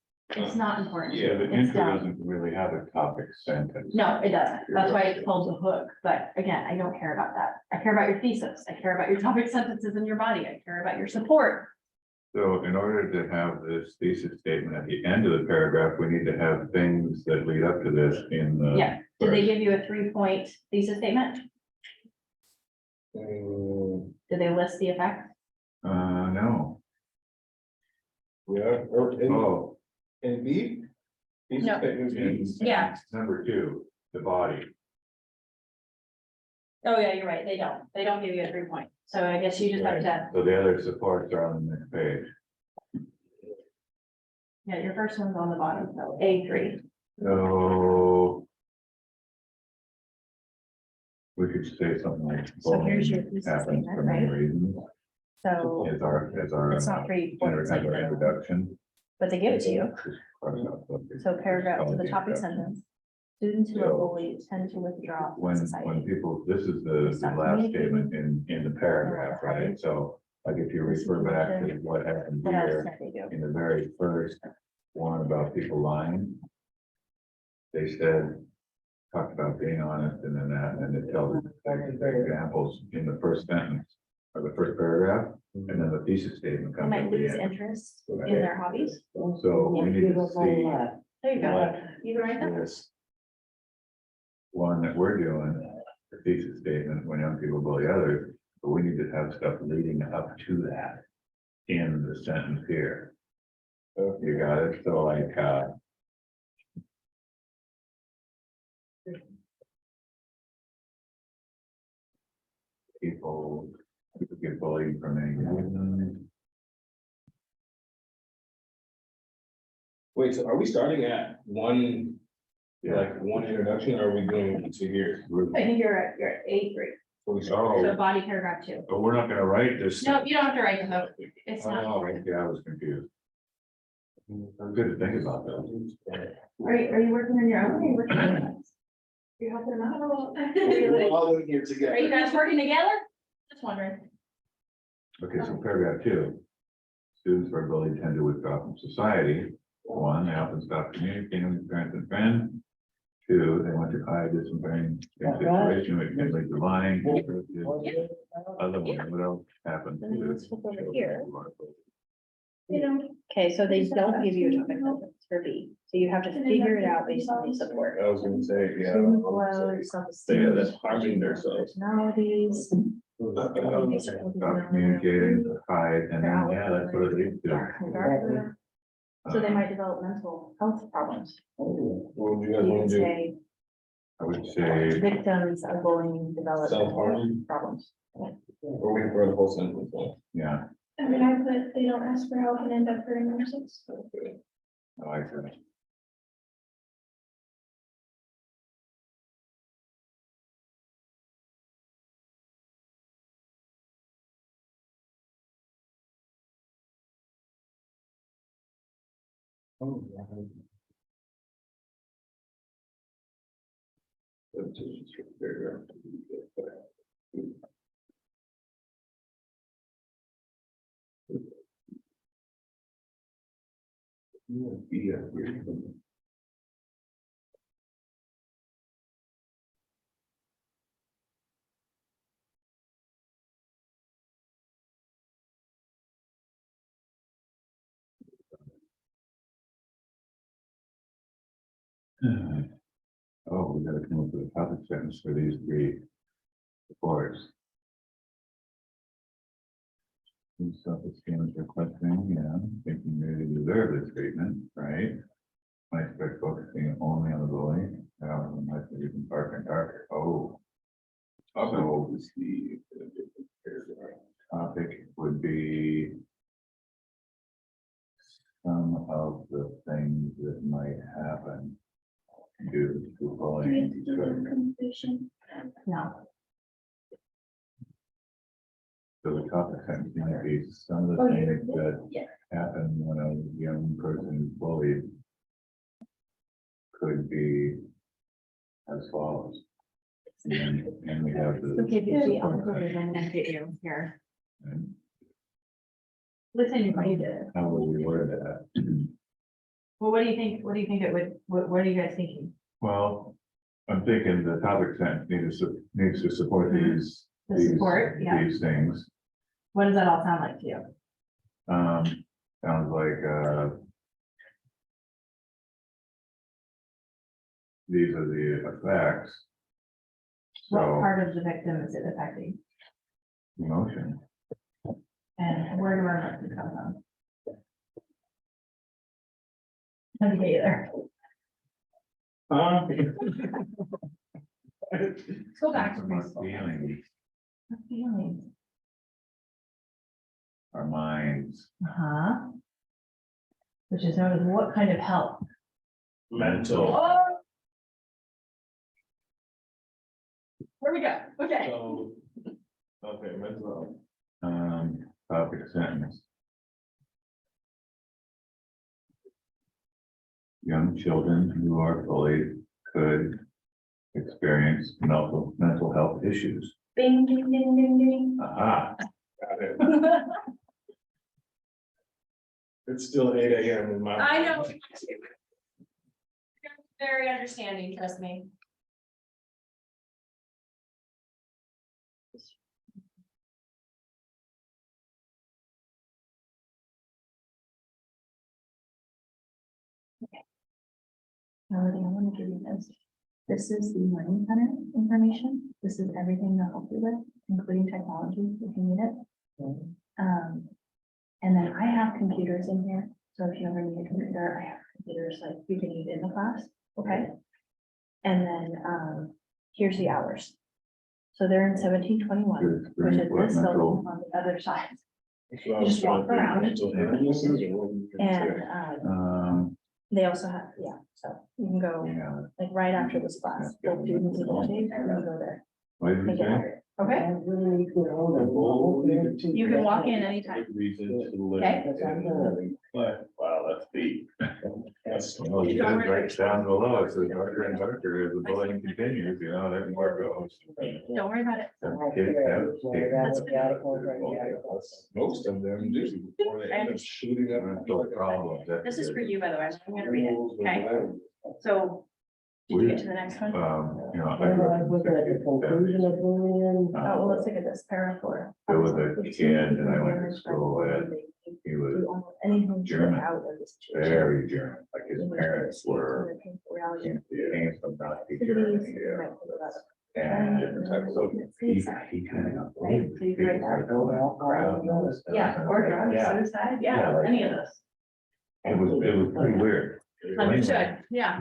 not important. yeah, the It's intro dumb. doesn't really have a topic sentence. No, it doesn't. That's why it's called the hook. But again, I don't care about that. I care about your thesis. I care about your topic sentences in your body. I care about your support. So in order to have this thesis statement at the end of the paragraph, we need to have things that lead up to this in the. Yeah. Did they give you a 3-point thesis statement? Did they list the effects? No, Yeah, or oh, in B? No. in Yeah. number 2, the body. Oh, yeah, you're right. They don't. They don't give you a 3-point. So I guess you just have to, So the other supports are on the next page. yeah, your first one's on the bottom, so A3. So. We could say something like. So here's your bullying thesis happens statement, for many right? reasons, So as our. it's not 3 points, like, As our introduction. but they give it to you. Cross out something. So paragraph to the topic Introduction. sentence. Students who are So, bullied tend to withdraw from When society. people, this is the Stop last communicating. statement in the paragraph, right? So like if you refer back to what happened What else here can they do? in the very first one about people lying. They said, talked about being honest and then that, and it tells examples in the first sentence or the first paragraph, and then the thesis statement They comes might at the lose end. interest in their hobbies. So we need to see There you go. what You can write that. this one that we're doing, the thesis statement, when young people bully others, but we need to have stuff leading up to that in the sentence here. You got it? So like, people get bullied from any reason. Wait, so are we starting at one, Yeah. like one introduction, or are we going to here? I think you're at A3, So we start. so body paragraph 2. But we're not gonna write this. No, you don't have to write the hook. It's not Oh, important. yeah, I was confused. Good to think about that. Are you working on your own? Or are you working on yours? You're helping them out? We're all in here Are together. you guys working together? Just wondering. Okay, so paragraph 2. Students who are bullied tend to withdraw from society. 1, they often stop communicating with parents and friends. 2, they want to hide this embarrassing situation which can lead to lying. Other one, what else happened? Then let's flip over here. to- You know, Okay, so they don't give you a topic sentence for B, so you have to figure it out based on the support. I was gonna say, yeah. Student flow, self-esteem, Yeah, that's harming themselves. personalities. Stop communicating, hide, and then, yeah, that's what it leads to. So they might develop mental health problems. What do you guys You wanna can do? say I would say, victims of bullying develop mental Self-harm? problems. Or we can throw the whole sentence on? yeah, I mean, I put, they don't ask for help and end up hurting themselves. I like that. Yeah. Oh, we gotta come up with a topic sentence for these three reports. Self-esteem is requesting, yeah, thinking they deserve this treatment, right? I expect focusing only on the bullying, unless you can park and dark, oh. So the topic would be some of the things that might happen due to Do we have bullying. to do the completion? No, So the topic sentence might be some of Oh, the you're- things that yeah. happen when a young person is bullied could be as follows. And we have the. okay, Vicky, I'll go ahead and get you here. and Listen, you did it. How would we word that? Well, what do you think, it would, what are you guys thinking? Well, I'm thinking the topic sentence needs to support Mhm. these. The these- support, yeah. These things, What does that all sound like to you? sounds like, these are the effects. What So, part of the victim is it affecting? emotion, And where do our emotions come from? How do you get there? Let's go back to from our preschool. feelings, Our feelings. our minds, Uh-huh. Which is known as what kind of help? Mental. Oh. Where we go? Okay. So, okay, mental. topic sentence. Young children who are bullied could experience mental health issues. Bing, ding, ding, ding, ding. Aha, Got it. It's still 8 AM in my. I know. Very understanding, trust me. Melody, I want to give you this. This is the learning center information. This is everything they'll help you with, including technology if you need it. And then I have computers in here, so if you ever need a computer, I have computers like you can use in the class, okay? And then, here's the hours. So they're in 1721, to which is experience what this building mental, on the other side. That's what I was just walk trying to think, around. mental illnesses or what would you And, say? they also have, yeah, so you can go yeah, like right after this class, both students and adults, you can go there. what did you and get say? hired. Okay, you can walk in anytime. Reason to live. Okay. But, wow, that's deep. That's. Well, you can right down below, it says darker and darker as the bullying continues, you know, that more goes. Don't worry about it. Most of them do, before they end up shooting up. Mental problems. that's This is for good. you, by the way, I'm gonna read it, okay? So, did you get to the next one? You know, I grew up in Was that the conclusion of bullying? Oh, well, let's look at this, para four. There was a kid that I went to school with, he was Anything German, out of the situation. very German, like his parents were, came from Nazi Germany, yeah. And so he kind of got bullied. So you write that. Crowd and all this stuff. Yeah, or drugs, Yeah. suicide, Yeah. yeah, any of those. It was pretty weird. Understood, yeah.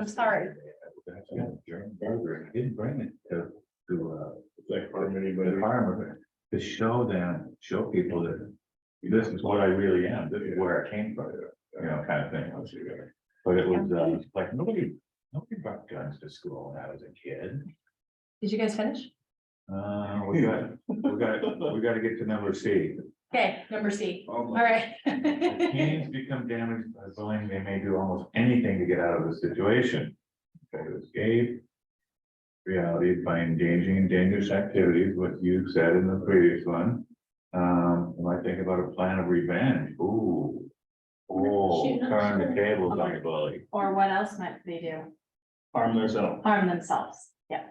I'm sorry. German burger, he didn't bring it to Like harm the anybody. farmer, to show show people that this is what I really am, this is where I came from, you know, kind of thing. But it was, like, nobody brought guns to school when I was a kid. Did you guys finish? We got to get to number C. Okay, number C, Oh all my- right. When teens become damaged by bullying, they may do almost anything to get out of the situation. Try to escape reality by engaging in dangerous activities, what you said in the previous one. You might think about a plan of revenge. Ooh. Oh, Shooting up turn the school. tables on the bully. Or what else might they do? Harm themselves. Harm themselves, yeah.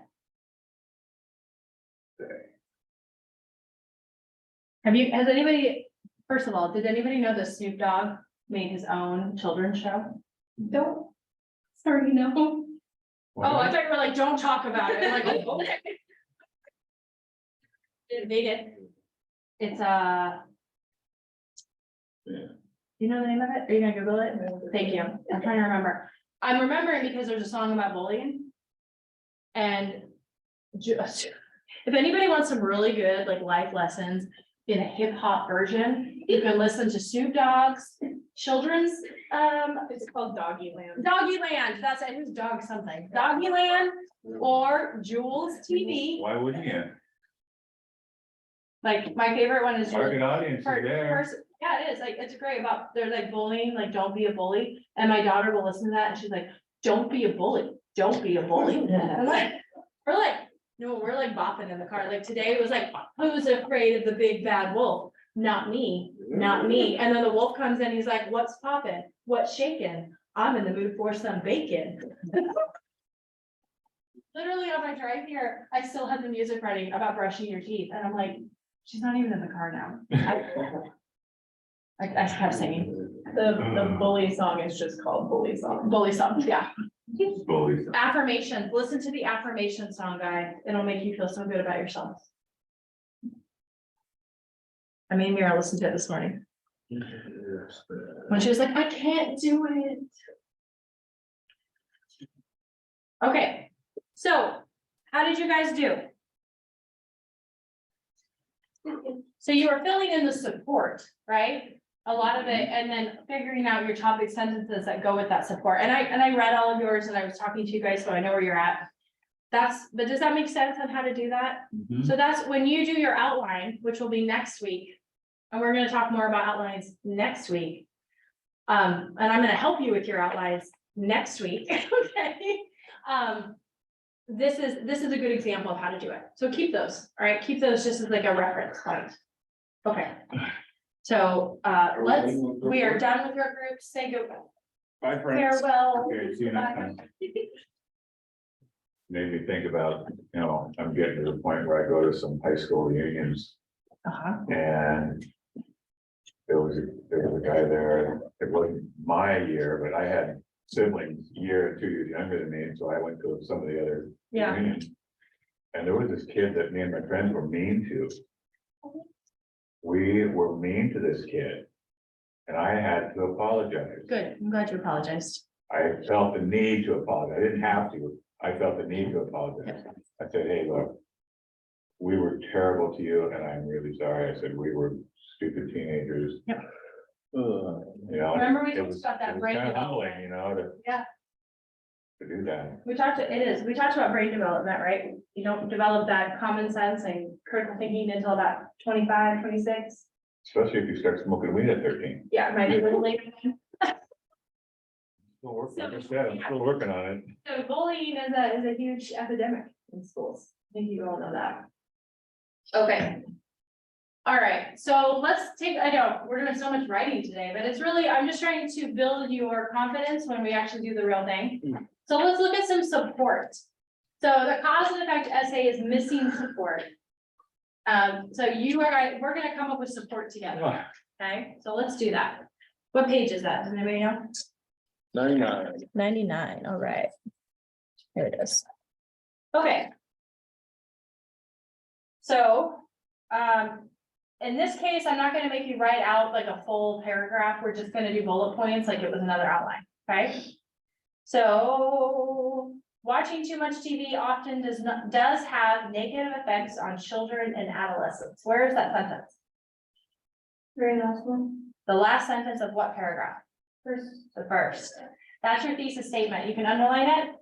Has anybody, first of all, did anybody know that Snoop Dogg made his own children's show? Don't Or, you know, Oh, I thought you were like, don't talk about it. I'm like, oh, okay. They did. It's Yeah. you know the name of it? Are you gonna Google it? Thank you. I'm trying to remember. I'm remembering because there's a song about bullying. And just, if anybody wants some really good like life lessons in a hip hop version, you can listen to Snoop Dogg's children's, It's called Doggy Land. Doggy Land. That's it. Who's dog something? Doggy Land or Jules TV. Why wouldn't you? Like, my favorite one is. Target audience is there. Yeah, it is, like, it's great about, they're like bullying, like, don't be a bully, and my daughter will listen to that, and she's like, don't be a bully, don't be a bully. I'm like, we're like, no, we're like bopping in the car, like, today it was like, who's afraid of the big bad wolf? Not me, not me, and then the wolf comes in, he's like, what's popping, what's shaking? I'm in the mood for some bacon. Literally on my drive here, I still had the music running about brushing your teeth, and I'm like, she's not even in the car now. I kept singing, The bully song is just called Bully Song. bully songs, yeah. Bullies. Affirmations, listen to the affirmation song, guy. It'll make you feel so good about yourself. I made Mira listen to it this morning. When she was like, I can't do it. Okay, so how did you guys do? So you were filling in the support, right? A lot of it, and then figuring out your topic sentences that go with that support. And I read all of yours and I was talking to you guys, so I know where you're at. But does that make sense on how to do that? Mhm. So that's when you do your outline, which will be next week. And we're gonna talk more about outlines next week. And I'm gonna help you with your outlines next week, okay? This is a good example of how to do it. So keep those, all right? Keep those just as like a reference point. Okay. So, we are done with your group. Say goodbye. Bye, friends. Farewell. Okay, see you next time. Made me think about, I'm getting to the point where I go to some high school reunions Uh-huh. and there was a guy there, it wasn't my year, but I had siblings a year or 2 years younger than me, and so I went to some of the other Yeah. reunions. And there was this kid that me and my friends were mean to. We were mean to this kid. And I had to apologize. Good. I'm glad you apologized. I felt the need to apologize. I didn't have to. I felt the need to apologize. I said, hey, look. We were terrible to you and I'm really sorry. I said, we were stupid teenagers. Yep. It Remember we talked was about that brain kind of development. humbling, to. Yeah. To do that. We talked about brain development, right? You don't develop that common sense and critical thinking until about 25, 26. Especially if you start smoking weed at 13. Yeah, it might be a little later. Like I said, I'm still working on it. So bullying is a huge epidemic in schools. I think you all know that. Okay. All right, so I know, we're doing so much writing today, but it's really, I'm just trying to build your confidence when we actually do the real thing. So let's look at some support. So the cause and effect essay is missing support. So we're gonna come up with support together, okay? So let's do that. What page is that? Does anybody know? 99. 99, all right. Here it is. Okay. So, in this case, I'm not gonna make you write out like a full paragraph. We're just gonna do bullet points like it was another outline, okay? So, watching too much TV often does have negative effects on children and adolescents. Where is that sentence? very last one, The last sentence of what paragraph? first, The first. That's your thesis statement. You can underline it.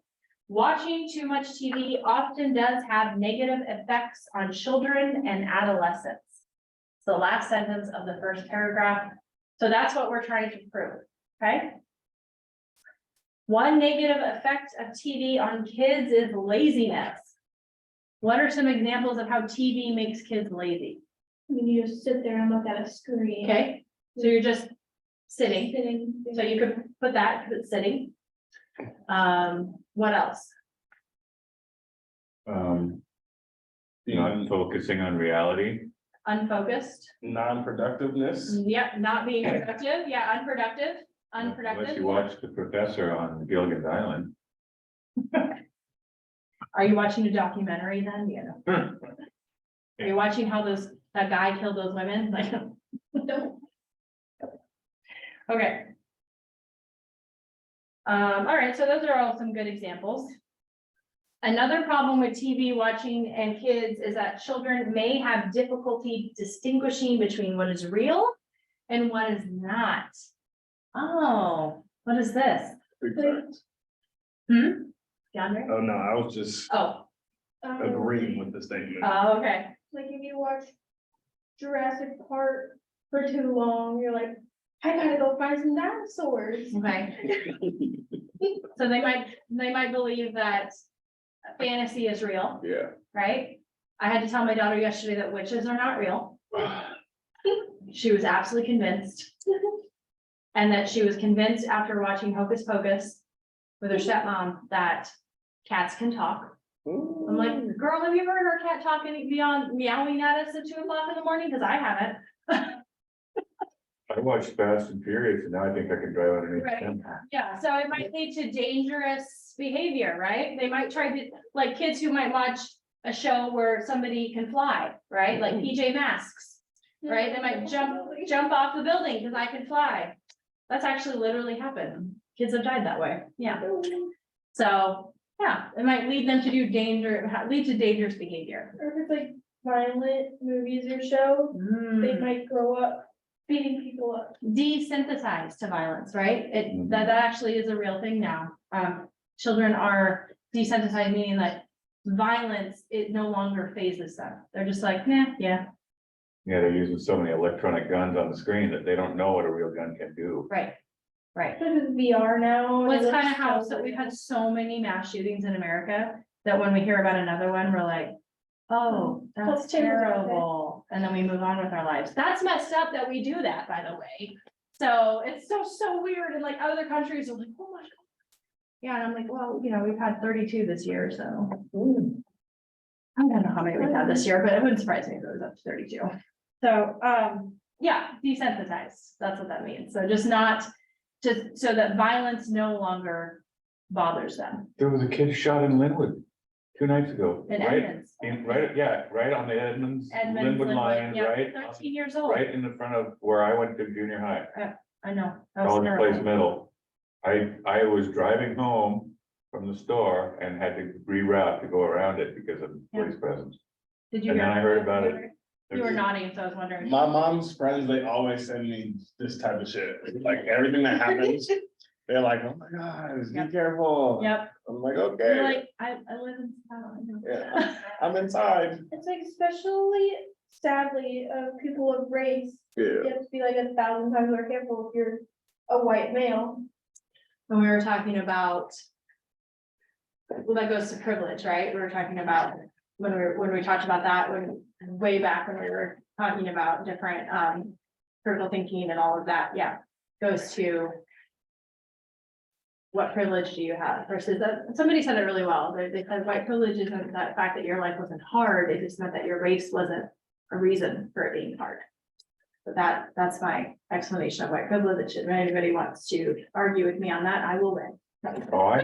Watching too much TV often does have negative effects on children and adolescents. It's the last sentence of the first paragraph. So that's what we're trying to prove, okay? One negative effect of TV on kids is laziness. What are some examples of how TV makes kids lazy? I mean, you just sit there and look at a screen. Okay, so you're just sitting. Sitting. So you could put that, but sitting. What else? Not focusing on reality. Unfocused. Non-productiveness. Yep, not being productive. Yeah, unproductive. Unless unproductive. you watch The Professor on Gilligan's Island. Are you watching a documentary then? Yeah. Are you watching how that guy killed those women? Like, no. Okay. All right, so those are all some good examples. Another problem with TV watching and kids is that children may have difficulty distinguishing between what is real and what is not. Oh, what is this? Big facts. DeAndre? Oh, no, I was just Oh, agreeing with the statement. okay. Like if you watch Jurassic Park for too long, you're like, I gotta go find some dinosaurs. Okay. So they might believe that fantasy is real, Yeah. right? I had to tell my daughter yesterday that witches are not real. She was absolutely convinced. And that she was convinced after watching Hocus Pocus with her stepmom that cats can talk. I'm like, girl, have you heard our cat talking beyond meowing at us at 2 o'clock in the morning? Cause I haven't. I watched Fast and Furious and now I think I can drive underneath Right. them. Yeah, so it might lead to dangerous behavior, right? They might try to, like kids who might watch a show where somebody can fly, right? Like PJ Masks, right? They might jump off the building because I can fly. That's actually literally happened. Kids have died that way. Yeah. So, yeah, it might lead them to lead to dangerous behavior. Or if it's like violent movies or show, they might grow up beating people up. Desensitized to violence, right? That actually is a real thing now. Children are desensitized, meaning that violence, it no longer phases them. They're just like, yeah. Yeah, they're using so many electronic guns on the screen that they don't know what a real gun can do. Right. There's VR now. Well, it's it kind of looks how, so so we've real. had so many mass shootings in America that when we hear about another one, we're like, oh, that's Let's take a look at it. terrible. And then we move on with our lives. That's messed up that we do that, by the way. So it's so weird. And like other countries are like, oh my God. Yeah, and I'm like, well, we've had 32 this year, so. I don't know how many we've had this year, but it wouldn't surprise me if it was up to 32. So, yeah, desensitized. That's what that means. So just so that violence no longer bothers them. There was a kid shot in Linwood 2 nights ago. In Right, Edmonds. right on the Edmonds, Linwood line, yeah, right? 13 years old. Right in the front of where I went to junior high, I know. That was College Place terrible. Middle. I was driving home from the store and had to reroute to go around it because of police presence. Did you And hear? then I heard about it. You were nodding, so I was wondering. My mom's friends, they always send me this type of shit, like everything that happens, they're like, oh my God, be Yep. careful. Yep, I'm like, you're okay, like, I live in town. Yeah. I'm inside. It's like especially sadly, people of race, Yeah. you have to be like 1,000 times more careful if you're a white male. When we were talking about. Well, that goes to privilege, right? We were talking about when we talked about that, way back when we were talking about different critical thinking and all of that, yeah, goes to. What privilege do you have versus that, somebody said it really well, they said white privilege isn't that fact that your life wasn't hard, it just meant that your race wasn't a reason for it being hard. But that's my explanation of white privilege. If anybody wants to argue with me on that, I will win. Oh, I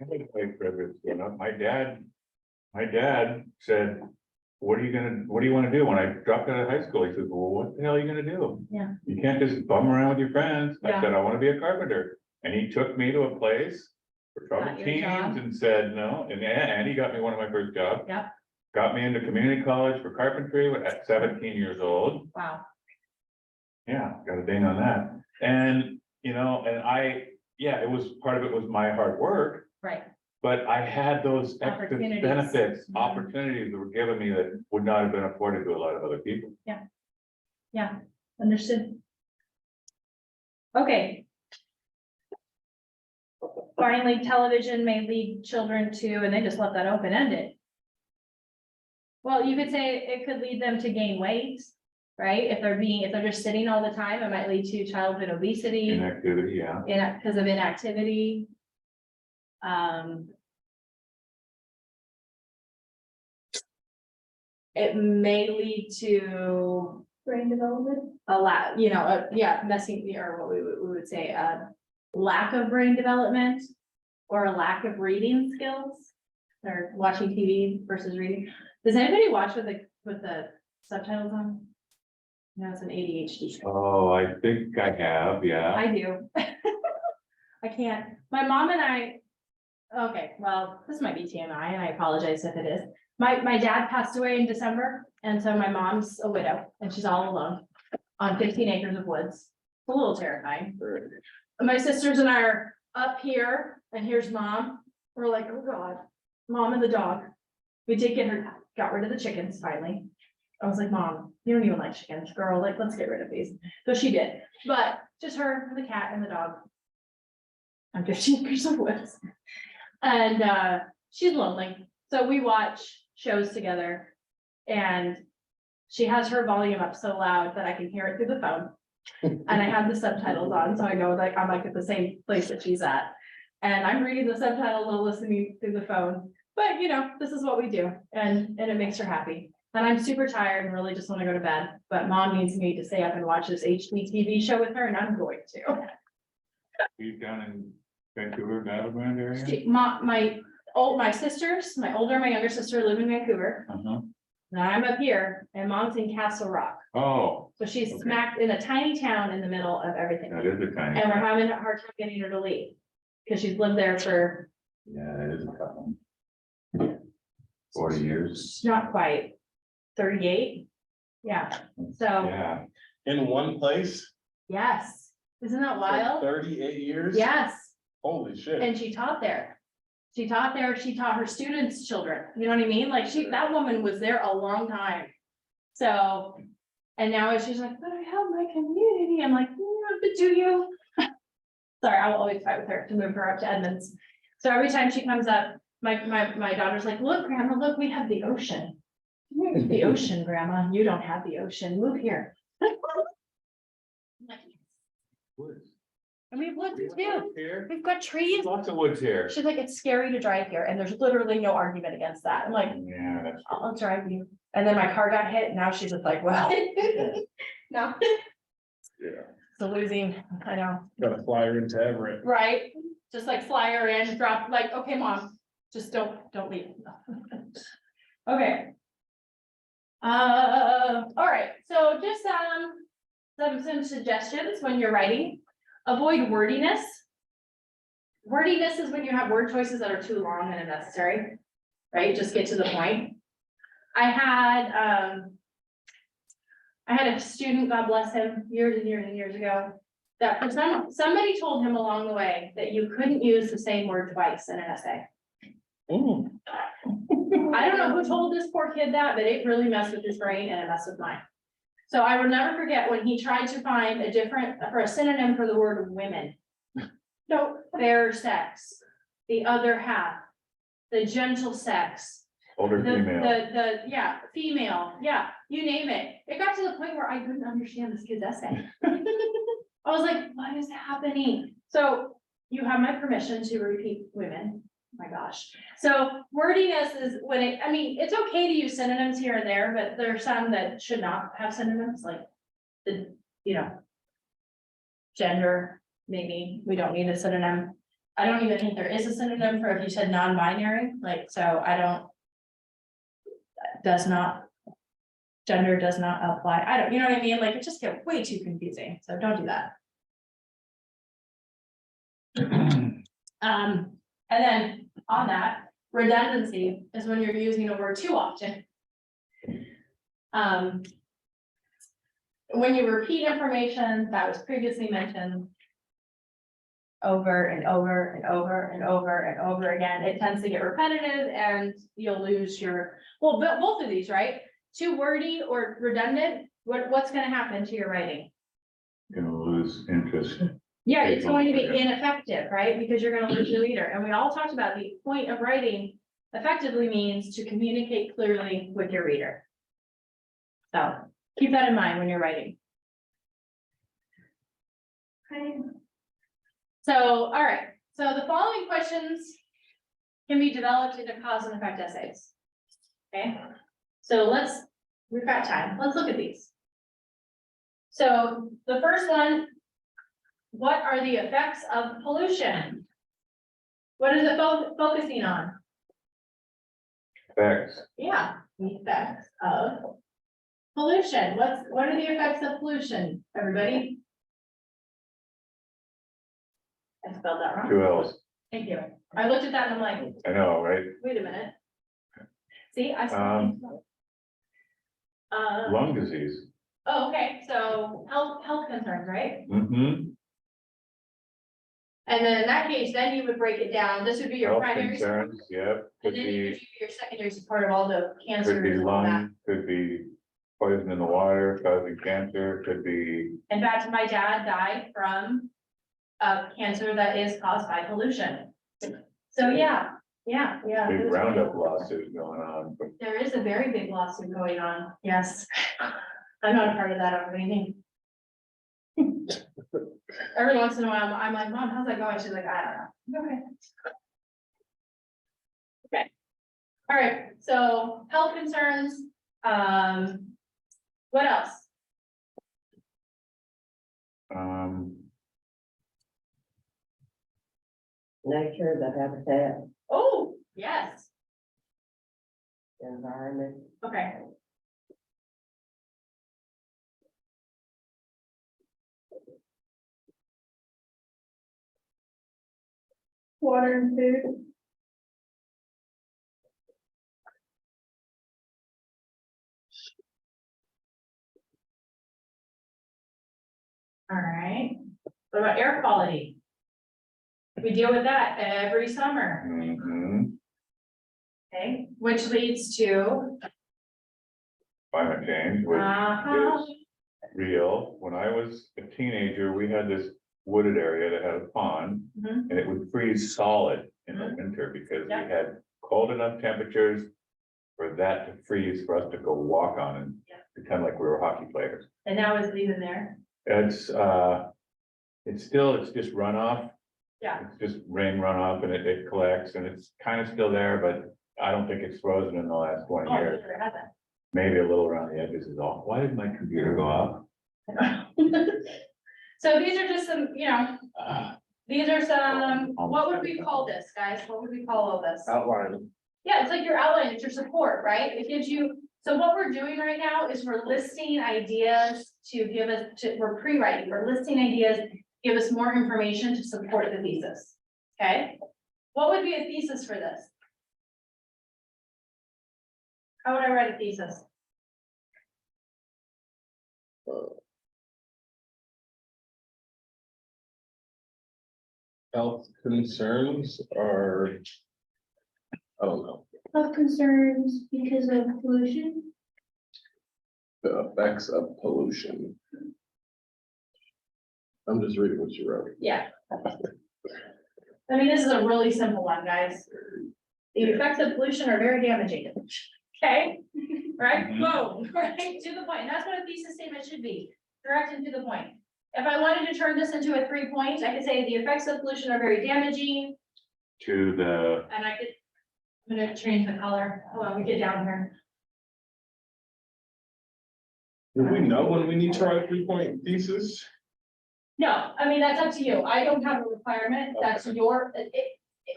think white privilege, my dad said, what do you want to do? When I dropped out of high school, he said, well, what the hell are you gonna do? Yeah. You can't just bum around with your friends. I Yeah. said, I want to be a carpenter. And he took me to a place for troubled Got your teens job. and said, no, and he got me one of my first jobs. Yep. Got me into community college for carpentry at 17 years old. Wow. Yeah, got a ding on that. And, it was, part of it was my hard work, Right. but I had those extra Opportunities. benefits, Mhm. opportunities that were given me that would not have been afforded to a lot of other people. Yeah, understood. Okay. Finally, television may lead children to, and they just left that open-ended. Well, you could say it could lead them to gain weight, right? If they're just sitting all the time, it might lead to childhood obesity, Inactivity, yeah. because of inactivity. It may lead to Brain development. messing, or what we would say, lack of brain development or a lack of reading skills or watching TV versus reading. Does anybody watch with the subtitles on? No, it's an ADHD. Oh, I think I have, yeah. I do. I can't. My mom and I, okay, well, this might be TMI and I apologize if it is. My dad passed away in December, and so my mom's a widow and she's all alone on 15 acres of woods. It's a little terrifying. My sisters and I are up here and here's mom. We're like, oh God, mom and the dog. We did got rid of the chickens finally. I was like, Mom, you don't even like chickens, girl, like, let's get rid of these. So she did, but just her, the cat and the dog. On 15 acres of woods. And she's lonely. So we watch shows together. And she has her volume up so loud that I can hear it through the phone. And I have the subtitles on, so I know like I'm like at the same place that she's at. And I'm reading the subtitles and listening through the phone. But you know, this is what we do, and it makes her happy. And I'm super tired and really just want to go to bed, but mom needs me to stay up and watch this HGTV show with her, and I'm going to. You down in Vancouver, Battleground area? My sisters, my older and my younger sister live in Vancouver. Uh-huh. Now I'm up here and mom's in Castle Rock. Oh, So she's Okay. smacked in a tiny town in the middle of everything. that is a tiny. And we're having a hard time getting her to leave. Because she's lived there for Yeah, that is a tough one. 40 years. not quite 38. Yeah, so, Yeah, In one place, yes, isn't that for wild? 38 years? Yes, Holy shit. and she taught there. She taught there, she taught her students' children, you know what I mean? Like that woman was there a long time. So, and now she's like, but I have my community. I'm like, but do you? Sorry, I will always fight with her to move her up to Edmonds. So every time she comes up, my daughter's like, look, grandma, look, we have the ocean. The ocean, grandma, you don't have the ocean, move here. I'm like, woods. and we have woods too, Here, we've got trees. lots of woods here. She's like, it's scary to drive here, and there's literally no argument against that. I'm like, Yeah, that's. I'll drive you. And then my car got hit, and now she's just like, well, No, Yeah, so losing, I know, gotta fly her into Everett. right? Just like fly her in, drop, like, okay, mom, just don't leave. Okay. All right, so just some suggestions when you're writing. Avoid wordiness. Wordiness is when you have word choices that are too long and unnecessary, right? Just get to the point. I had a student, God bless him, years and years and years ago, that for somebody told him along the way that you couldn't use the same word twice in an essay. Mm. I don't know who told this poor kid that, but it really messed with his brain and it messed with mine. So I will never forget when he tried to find a synonym for the word women. No, fair sex, the other half, the gentle sex, Older the, female. yeah, female, yeah, you name it. It got to the point where I couldn't understand this kid's essay. I was like, what is happening? So you have my permission to repeat women. My gosh. So wordiness is when it's okay to use synonyms here and there, but there are some that should not have synonyms, like gender, maybe we don't need a synonym. I don't even think there is a synonym for if you said non-binary, like, so I don't. Gender does not apply. I don't, you know what I mean? Like, it just gets way too confusing, so don't do that. And then on that, redundancy is when you're using a word too often. When you repeat information that was previously mentioned over and over and over and over and over again, it tends to get repetitive and you'll lose your, well, but both of these, right? Too wordy or redundant, what's gonna happen to your writing? Gonna lose interest. Yeah, it's going to be ineffective, right? Because you're gonna lose your reader. And we all talked about the point of writing effectively means to communicate clearly with your reader. So keep that in mind when you're writing. Okay. So, all right, so the following questions can be developed into cause and effect essays. Okay, so we've got time. Let's look at these. So the first one what are the effects of pollution? What is it focusing on? Facts. Yeah, the effects of pollution. What are the effects of pollution, everybody? I spelled that wrong. 2 L's. Thank you. I looked at that and I'm like, I know, right? wait a minute. See, I. Lung disease. Oh, okay, so health concerns, right? Mm-hmm. And then in that case, then you would break it down. This would be your Health primary support. concerns, yep, And could then you be, could do your secondary support of all the could cancers be and all that. lung, could be poison in the water causing cancer, could be, In fact, my dad died from cancer that is caused by pollution. So, yeah. big it was Roundup real. lawsuit going on, but There is a very big lawsuit going on, yes. I'm not a part of that or anything. Every once in a while, I'm like, Mom, how's that going? She's like, I don't know. Okay. Okay. All right, so health concerns, what else? Nature, the habitat, Oh, yes, the environment. okay. Water and food. All right, what about air quality? We deal with that every summer, mhm, okay, which leads to, climate change, which uh-huh, is real. When I was a teenager, we had this wooded area that had a pond, Mhm. and it would freeze solid in the winter because we Yeah. had cold enough temperatures for that to freeze for us to go walk on and Yeah. pretend like we were hockey players. and now it's leaving there, It's just runoff. yeah. It's just rain runoff and it collects and it's kind of still there, but I don't think it's frozen in the last 20 Oh, years. sure it hasn't. Maybe a little around the edges is all. Why did my computer go off? So these are just some, these are some, Oh, what would we call this, guys? What would we call all this? Outline. Yeah, it's like your outline, it's your support, right? It gives you, so what we're doing right now is we're listing ideas to give us, we're pre-writing, we're listing ideas, give us more information to support the thesis. Okay? What would be a thesis for this? How would I write a thesis? Health concerns are, I don't know, Of concerns because of pollution. the effects of pollution. I'm just reading what you wrote. Yeah. I mean, this is a really simple one, guys. The effects of pollution are very damaging. Okay, right, Mhm. boom, right, to the point, and that's what a thesis statement should be, direct and to the point. If I wanted to turn this into a 3 point, I could say the effects of pollution are very damaging, To the, and I could. I'm gonna change the color, hold on, we get down here. Do we know when we need to write a 3-point thesis? No, I mean, that's up to you, I don't have a requirement, that's your,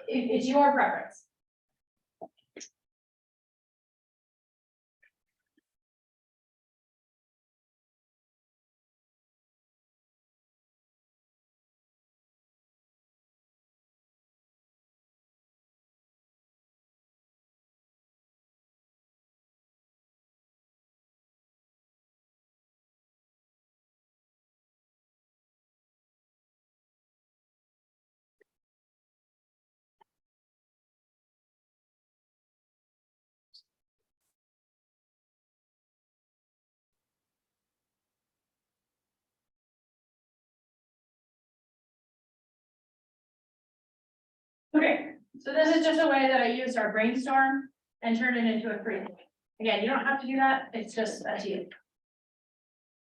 it's your preference. Okay, so this is just a way that I used our brainstorm and turned it into a 3 point. Again, you don't have to do that, it's just up to you.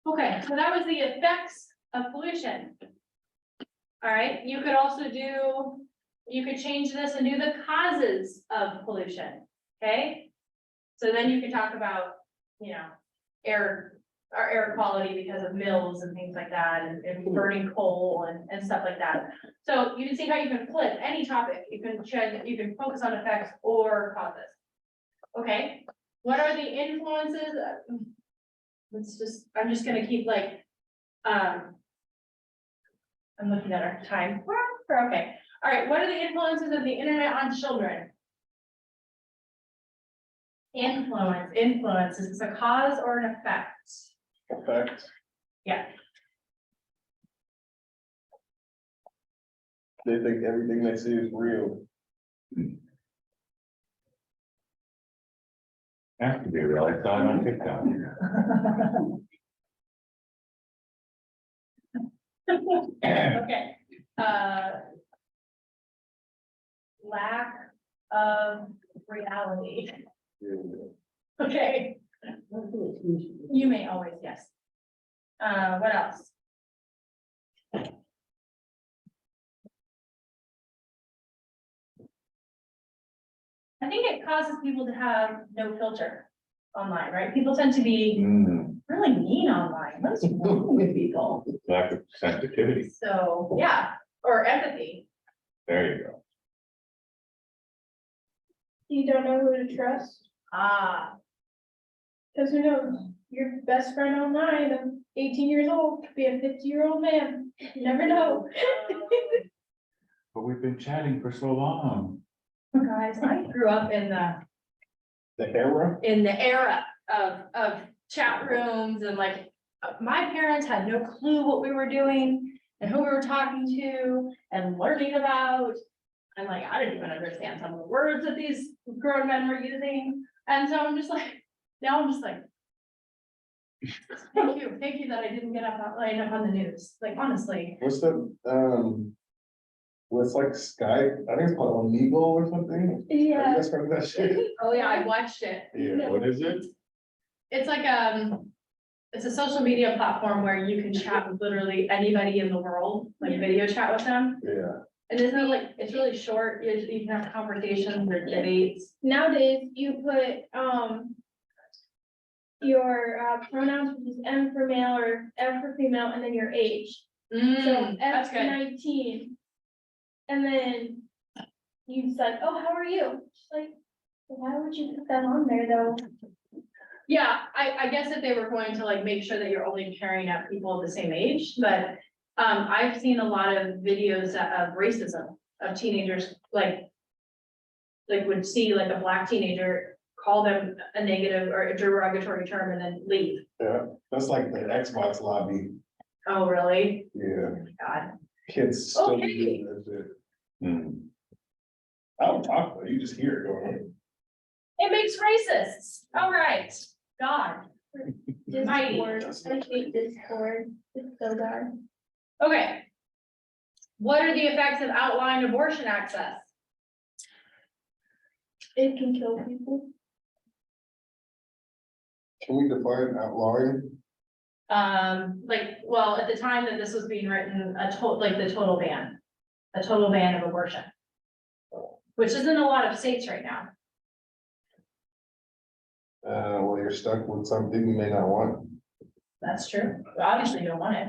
Okay, so that was the effects of pollution. All right, you could also do, you could change this and do the causes of pollution, okay? So then you could talk about, air our air quality because of mills and things like that, and burning coal and stuff like that. So you can see how you can flip any topic, you can focus on effects or causes. Okay, what are the influences? I'm just gonna keep like, I'm looking at our time, okay, all right, what are the influences of the internet on children? Influence, is this a cause or an effect? Effect. Yeah, They think everything they see is real. Has to be real, I saw it on TikTok. okay, lack of reality, okay, you may always guess. What else? I think it causes people to have no filter online, right? People tend to be really mean online. What's wrong with people? Lack of sensitivity, So, yeah, or empathy. there you go. You don't know who to trust, Ah, because who knows, your best friend online of 18 years old could be a 50-year-old man, you never know. But we've been chatting for so long. guys, I grew up in The era, the era of chat rooms and like, my parents had no clue what we were doing and who we were talking to and learning about. And like, I didn't even understand some of the words that these grown men were using. And so I'm just like, now I'm just like, thank you that I didn't end up on the news, like, honestly. what's what's like Skype, I think it's called Omegle or something. Have you Yeah, guys heard of that shit? Oh yeah, I watched it. Yeah, what is it? It's like, it's a social media platform where you can chat with literally anybody in the world, like video chat with them. Yeah, And isn't it like, it's really short, you can have conversations or debates. nowadays you put, your pronouns, which is M for male or F for female, and then your age. So That's F good. 19. And then you said, oh, how are you? She's like, why would you put that on there though? Yeah, I guess if they were going to like make sure that you're only pairing up people of the same age, but I've seen a lot of videos of racism of teenagers, like would see like a black teenager, call them a negative or a derogatory term and then leave. yeah, that's like the Xbox lobby, Oh, really? yeah, Oh my God. kids still Okay. do that shit. Hmm. I don't talk, though, you just hear it going on. It makes racists. All right. God. Discord, I hate Discord, it's so bad. Okay. What are the effects of outlawing abortion access? It can kill people. Can we define outlawing? Like, well, at the time that this was being written, the total ban. A total ban of abortion. Which is in a lot of states right now. Well, you're stuck with something you may not want. That's true. Obviously, you don't want it.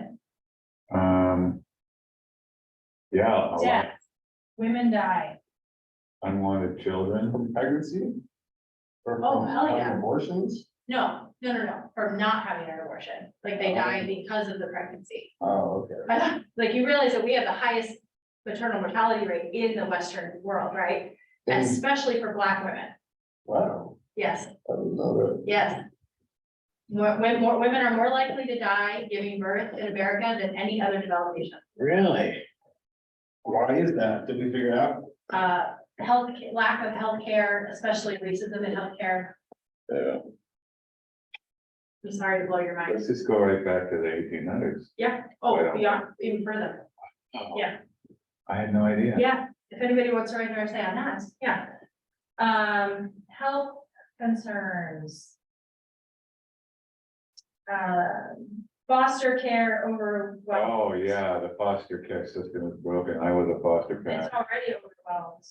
Yeah, a lot Death. Women die. unwanted children. From pregnancy? Or Oh, from hell yeah. abortions? No, from not having an abortion. Like they die because of the pregnancy. Oh, okay. Like you realize that we have the highest maternal mortality rate in the Western world, right? And- Especially for Black women. Wow, Yes, I didn't know that. yes. More women are more likely to die giving birth in America than any other developed nation. Really? Why is that? Did we figure it out? Lack of healthcare, especially racism in healthcare. Yeah. I'm sorry to blow your mind. Let's just go right back to the 1800s. Yeah, Well- beyond, even further. Yeah. I had no idea. Yeah, if anybody wants to write their essay on that, yeah. Health concerns. Foster care over. Oh, yeah, the foster care system is broken. I was a foster It's parent. already overwhelmed.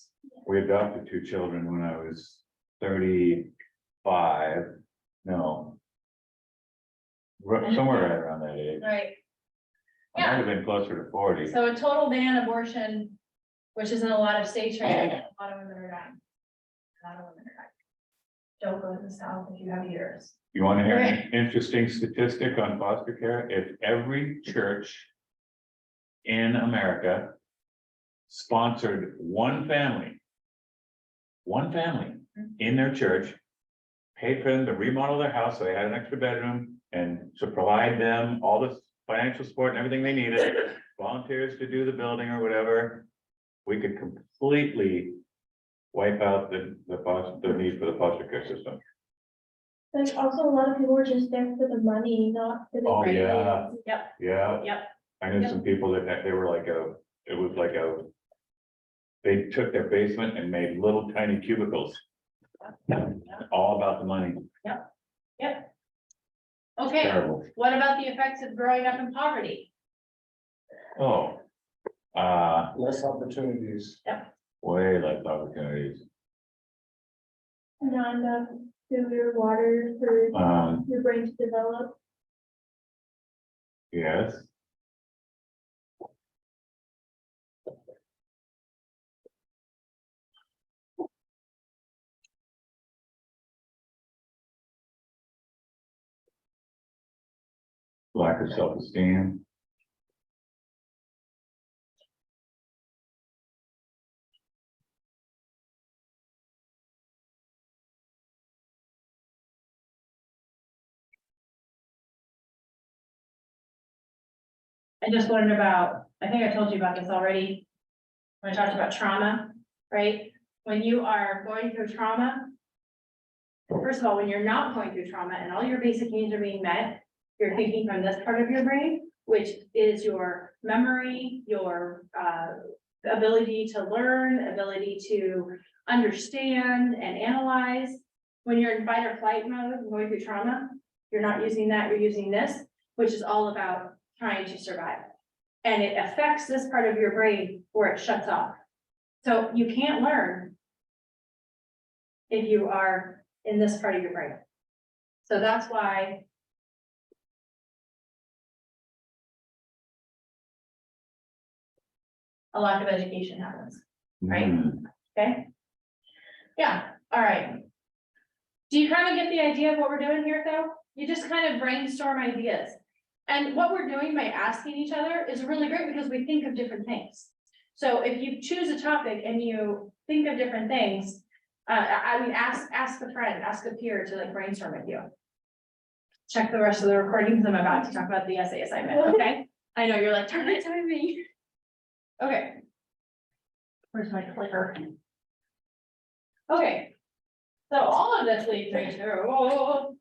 We adopted 2 children when I was 35. No. Somewhere right around that age. Right. I might have been closer to 40. So a total ban abortion, which is in a lot of states right now, a lot of women are dying. A lot of women are dying. Don't go to the South if you have uterus. You want to hear Okay. an interesting statistic on foster care? If every church in America sponsored one family in their church, paid for them to remodel their house, so they had an extra bedroom, and to provide them all the financial support and everything they needed, volunteers to do the building or whatever, we could completely wipe out the need for the foster care system. There's also a lot of people who are just there for the money, not for the. Oh, grades. yeah. Yep, Yeah. Yep. I knew some people that they were like they took their basement and made little tiny cubicles, all about the money. okay, Terrible. what about the effects of growing up in poverty? Oh, Less opportunities. way less opportunities. Not enough food or water for your brain to develop. Yes. Lack of self-esteem. I just learned about, I think I told you about this already. When I talked about trauma, right? When you are going through trauma. First of all, when you're not going through trauma and all your basic needs are being met, you're thinking from this part of your brain, which is your memory, your ability to learn, ability to understand and analyze. When you're in fight or flight mode, going through trauma, you're not using that, you're using this, which is all about trying to survive. And it affects this part of your brain where it shuts off. So you can't learn if you are in this part of your brain. So that's why a lack of education happens, right? Okay? Yeah, all right. Do you kind of get the idea of what we're doing here, though? You just kind of brainstorm ideas. And what we're doing by asking each other is really great because we think of different things. So if you choose a topic and you think of different things, I mean, ask a friend, ask a peer to like brainstorm with you. Check the rest of the recordings. I'm about to talk about the essay assignment, okay? I know you're like, turn it to me. Okay. Where's my clicker? Okay. So all of this leads me to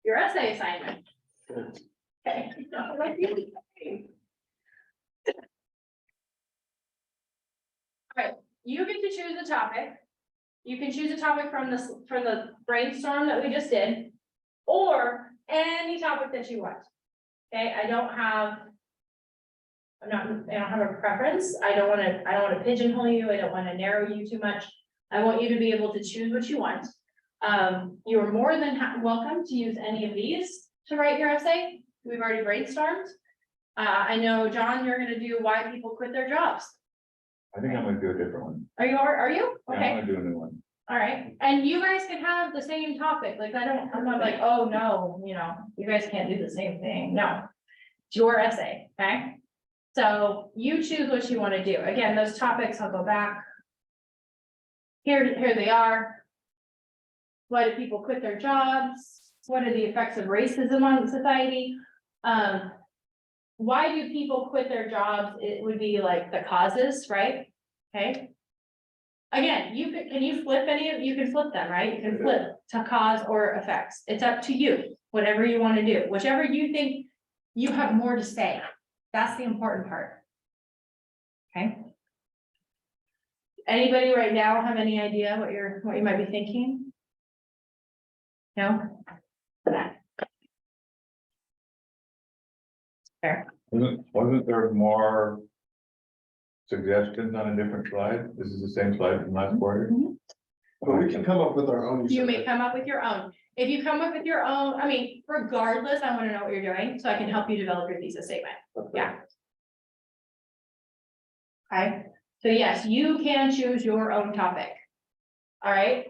your essay assignment. Okay. Alright, you get to choose a topic. You can choose a topic from the brainstorm that we just did, or any topic that you want. Okay, I don't have a preference. I don't wanna pigeonhole you. I don't wanna narrow you too much. I want you to be able to choose what you want. You are more than welcome to use any of these to write your essay. We've already brainstormed. I know, John, you're gonna do why people quit their jobs. I think I'm gonna do a different one. Are you? Yeah, Okay, I'm gonna do a new one. all right. And you guys can have the same topic. Like, I'm not like, oh, no, you guys can't do the same thing. No. It's your essay, okay? So you choose what you wanna do. Again, those topics, I'll go back. Here they are. Why do people quit their jobs? What are the effects of racism on society? Why do people quit their jobs? It would be like the causes, right? Okay. Again, can you flip you can flip them, right? You can flip to cause or effects. It's up to you, whatever you want to do, whichever you think you have more to say. That's the important part. Okay. Anybody right now have any idea what you might be thinking? No? Fair. Wasn't there more suggestions on a different slide? This is the same slide from last quarter? But we can come up with our own. You may come up with your own. if you come up with your own, I mean, regardless, I wanna know what you're doing, so I can help you develop your thesis statement. Yeah. Okay, so yes, you can choose your own topic. All right,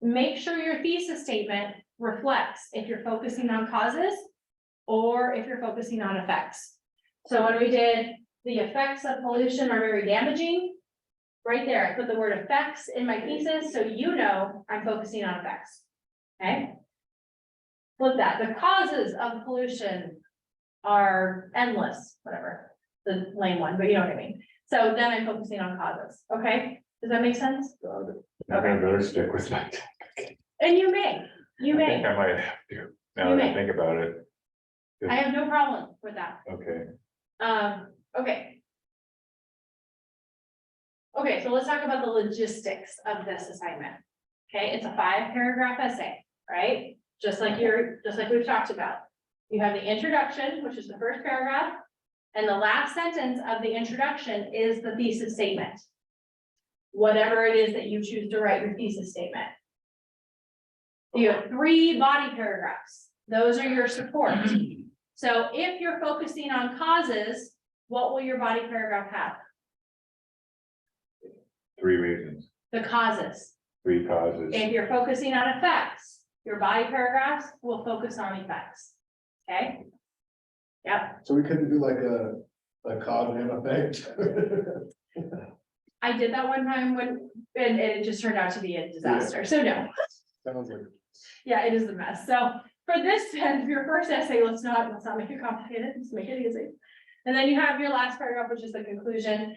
make sure your thesis statement reflects if you're focusing on causes or if you're focusing on effects. So when we did the effects of pollution are very damaging, right there, I put the word effects in my thesis, so you know I'm focusing on effects. Okay? Flip that, the causes of pollution are endless, whatever, the lame one, but you know what I mean. So then I'm focusing on causes, okay? Does that make sense? I'm gonna better stick with my. And you may, you I think may, I might have to, now You that I may. think about it. I have no problem with that. Okay, Okay. Okay, so let's talk about the logistics of this assignment. Okay, it's a 5-paragraph essay, right? Just like we've talked about. You have the introduction, which is the first paragraph, and the last sentence of the introduction is the thesis statement. Whatever it is that you choose to write your thesis statement. You have 3 body paragraphs. Those are your support. So if you're focusing on causes, what will your body paragraph have? 3 reasons, The causes. 3 causes. If you're focusing on effects, your body paragraphs will focus on effects. Okay? Yep, So we couldn't do like a cause and effect. I did that one time and it just turned out to be a disaster, so no. Sounds like. Yeah, it is a mess. So for this, then, your first essay, let's not make it complicated, let's make it easy. And then you have your last paragraph, which is the conclusion.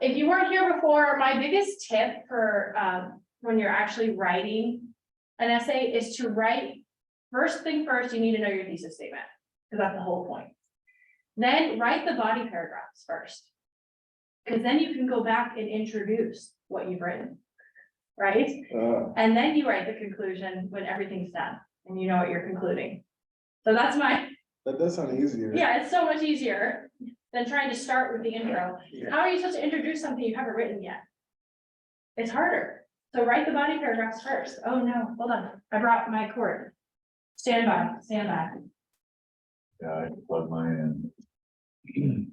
If you weren't here before, my biggest tip for when you're actually writing an essay is to write, first thing first, you need to know your thesis statement, because that's the whole point. Then write the body paragraphs first. Because then you can go back and introduce what you've written, right? And then you write the conclusion when everything's done and you know what you're concluding. So that's my, That does sound easier. yeah, it's so much easier than trying to start with the intro. How are you supposed to introduce something you haven't written yet? It's harder. So write the body paragraphs first. Oh no, hold on. I brought my cord. Stand by, stand by. Yeah, I plug mine in.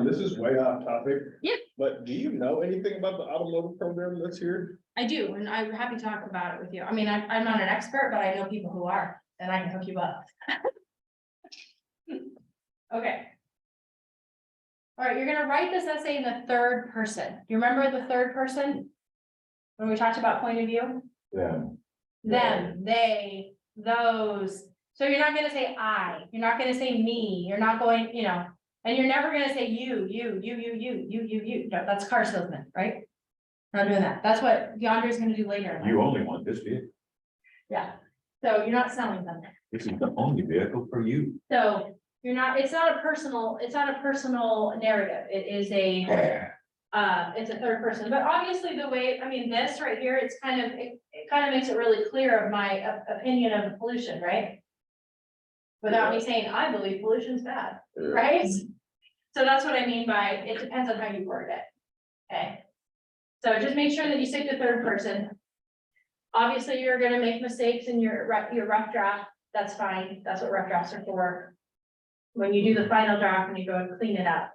This is way off topic. Yeah. But do you know anything about the automotive program that's here? I do, and I'm happy to talk about it with you. I mean, I'm not an expert, but I know people who are, and I can hook you up. Okay. All right, you're gonna write this essay in the third person. You remember the third person? When we talked about point of view? Yeah, Them, they, those. So you're not gonna say I, you're not gonna say me, you're not going, you know, and you're never gonna say you. No, that's car salesman, right? Not doing that. That's what DeAndre's gonna do later. in life. you only want this vehicle. Yeah, so you're not selling them. This is the only vehicle for you. So you're not, it's not a personal narrative. It is it's a third person, but obviously the way, I mean, this right here, it's kind of, it kind of makes it really clear of my opinion of pollution, right? Without me saying, I believe pollution's bad, right? So that's what I mean by, it depends on how you word it. Okay. So just make sure that you stick to third person. Obviously, you're gonna make mistakes in your rough draft. That's fine. That's what rough drafts are for. When you do the final draft and you go and clean it up.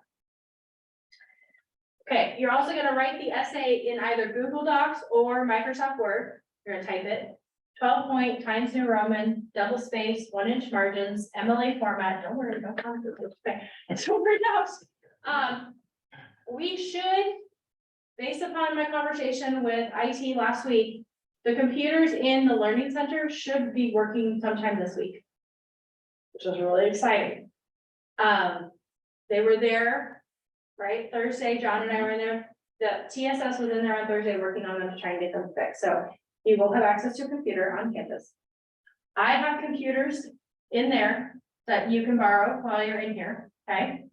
Okay, you're also gonna write the essay in either Google Docs or Microsoft Word. You're gonna type it. 12-point Times New Roman, double space, 1-inch margins, MLA format. Don't worry, don't come to it. It's over now. We should, based upon my conversation with IT last week, the computers in the Learning Center should be working sometime this week, which is really exciting. They were there, right? Thursday, John and I were in there. The TSS was in there on Thursday working on them to try and get them fixed. So you will have access to a computer on campus. I have computers in there that you can borrow while you're in here, okay?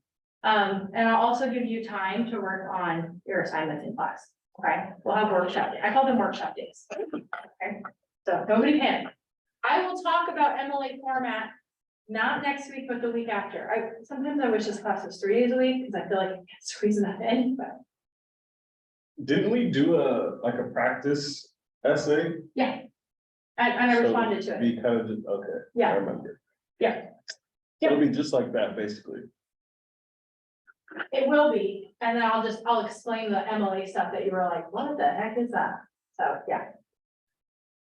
And I'll also give you time to work on your assignments in class, okay? We'll have workshop, I call them workshop days, okay? So nobody panic. I will talk about MLA format Not next week, but the week after. Sometimes I wish this class was 3 days a week, because I feel like I can squeeze enough in, but Didn't we do like a practice essay? yeah. And I So responded to it. Be kind of, okay. I Yeah. remember. Yeah. It'll be just like that, basically. It will be, and then I'll explain the MLA stuff that you were like, what the heck is that? So, yeah.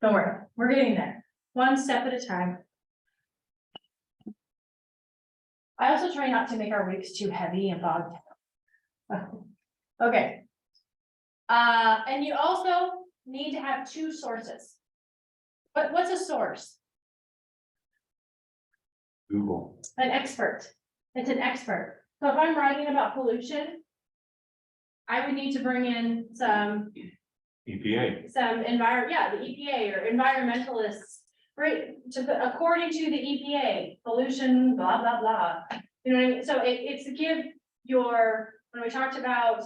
Don't worry, we're getting there, one step at a time. I also try not to make our weeks too heavy and bogged down. Okay. And you also need to have 2 sources. But what's a source? Google. An expert. It's an expert. So if I'm writing about pollution, I would need to bring in some EPA. the EPA or environmentalists, right? According to the EPA, pollution, blah, blah, blah. You know what I mean? So it's to give when we talked about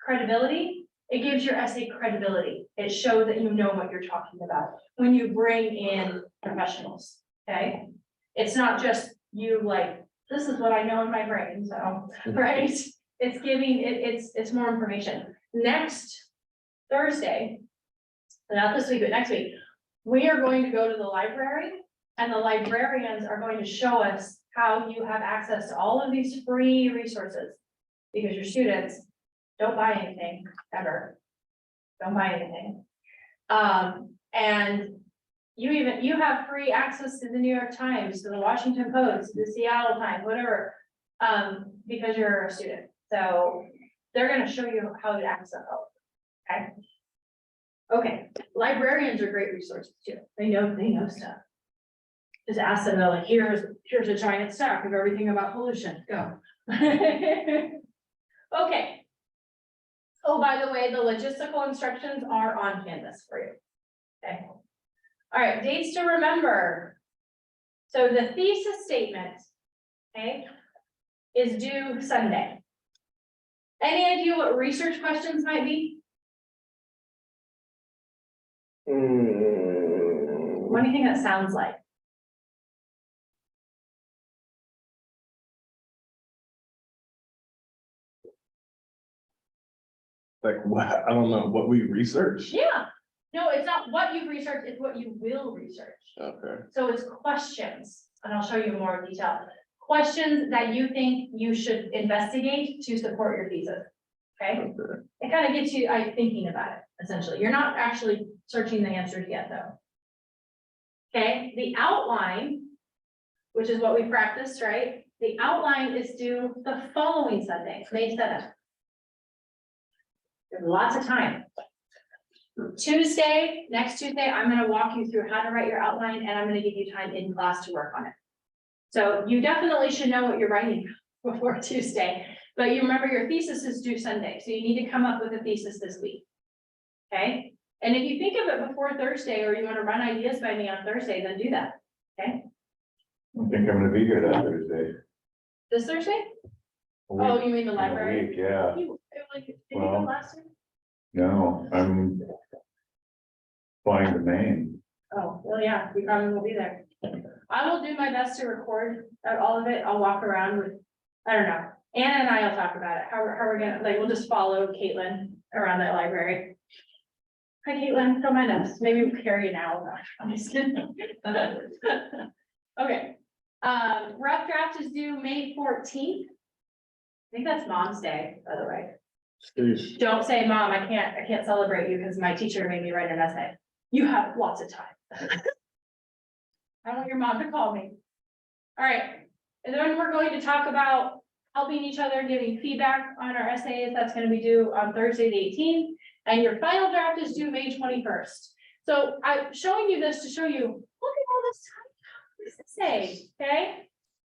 credibility, it gives your essay credibility. It shows that you know what you're talking about when you bring in professionals, okay? It's not just you like, this is what I know in my brain, so, right? It's giving, it's more information. Next Thursday, not this week, but next week, we are going to go to the library, and the librarians are going to show us how you have access to all of these free resources. Because your students don't buy anything ever. Don't buy anything. And you have free access to the New York Times, to the Washington Post, to the Seattle Times, whatever, because you're a student. So they're gonna show you how to access it, okay? Okay, librarians are great resources too. They know stuff. Just ask them, they're like, here's a giant stack of everything about pollution, go. Okay. Oh, by the way, the logistical instructions are on Canvas for you. Okay. All right, dates to remember. So the thesis statement, okay, is due Sunday. Any idea what research questions might be? What do you think that sounds like? Like, what, I don't know, what we research. Yeah. No, it's not what you've researched, it's what you will research. Okay. So it's questions, and I'll show you more detail. Questions that you think you should investigate to support your thesis. Okay? Okay. It kind of gets you thinking about it, essentially. You're not actually searching the answers yet, though. Okay, the outline, which is what we practiced, right? The outline is due the following Sunday, May 7th. There's lots of time. Tuesday, next Tuesday, I'm gonna walk you through how to write your outline, and I'm gonna give you time in class to work on it. So you definitely should know what you're writing before Tuesday, but you remember your thesis is due Sunday, so you need to come up with a thesis this week. Okay, and if you think of it before Thursday, or you wanna run ideas by me on Thursday, then do that, okay? I think I'm gonna be here that Thursday. This Thursday? A week- Oh, you mean the in a library? week, yeah, Did you go Well- last week? no, I'm flying to Maine. Oh, well, yeah, we probably will be there. I will do my best to record all of it. I'll walk around with, I don't know, Anna and I will talk about it. How we're gonna, like, we'll just follow Caitlin around that library. Hi, Caitlin, don't mind us. Maybe we'll carry an owl. I'm just kidding. Okay, rough draft is due May 14th. I think that's Mom's Day, by the way. Sheesh. Don't say, Mom, I can't celebrate you because my teacher made me write an essay. You have lots of time. I want your mom to call me. All right, and then we're going to talk about helping each other, giving feedback on our essays. That's gonna be due on Thursday, the 18th. And your final draft is due May 21st. So I'm showing you this to show you, look at all this time, this essay, okay?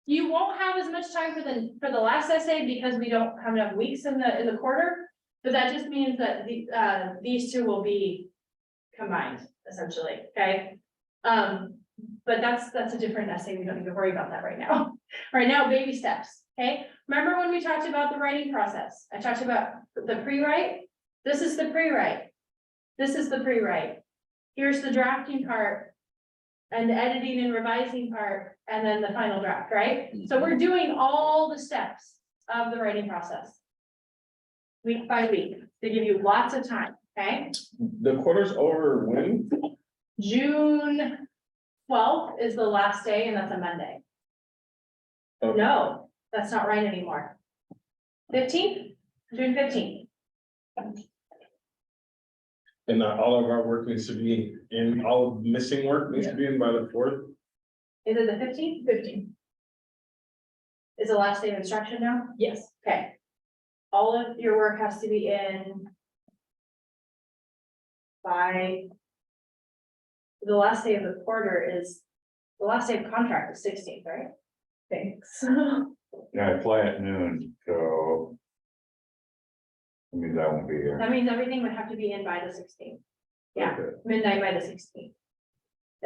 You won't have as much time for the last essay because we don't have enough weeks in the quarter. But that just means that these two will be combined, essentially, okay? But that's a different essay. We don't need to worry about that right now. Right now, baby steps, okay? Remember when we talked about the writing process? I talked about the pre-write. This is the pre-write. This is the pre-write. Here's the drafting part. and the editing and revising part, and then the final draft, right? So we're doing all the steps of the writing process. Week by week, to give you lots of time, okay? The quarter's over when? June 12th is the last day, and that's a Monday. Okay. No, that's not right anymore. 15th, June 15th. And all of our work needs to be in, all of missing work needs to be in by the 4th. Is it the 15th? 15. Is the last day of instruction now? Yes. Okay. All of your work has to be in by the last day of the quarter is, the last day of contract is 16th, right? Thanks. Yeah, I fly at noon, so. That means I won't be here. That means everything would have to be in by the 16th. Yeah, Okay. midnight by the 16th.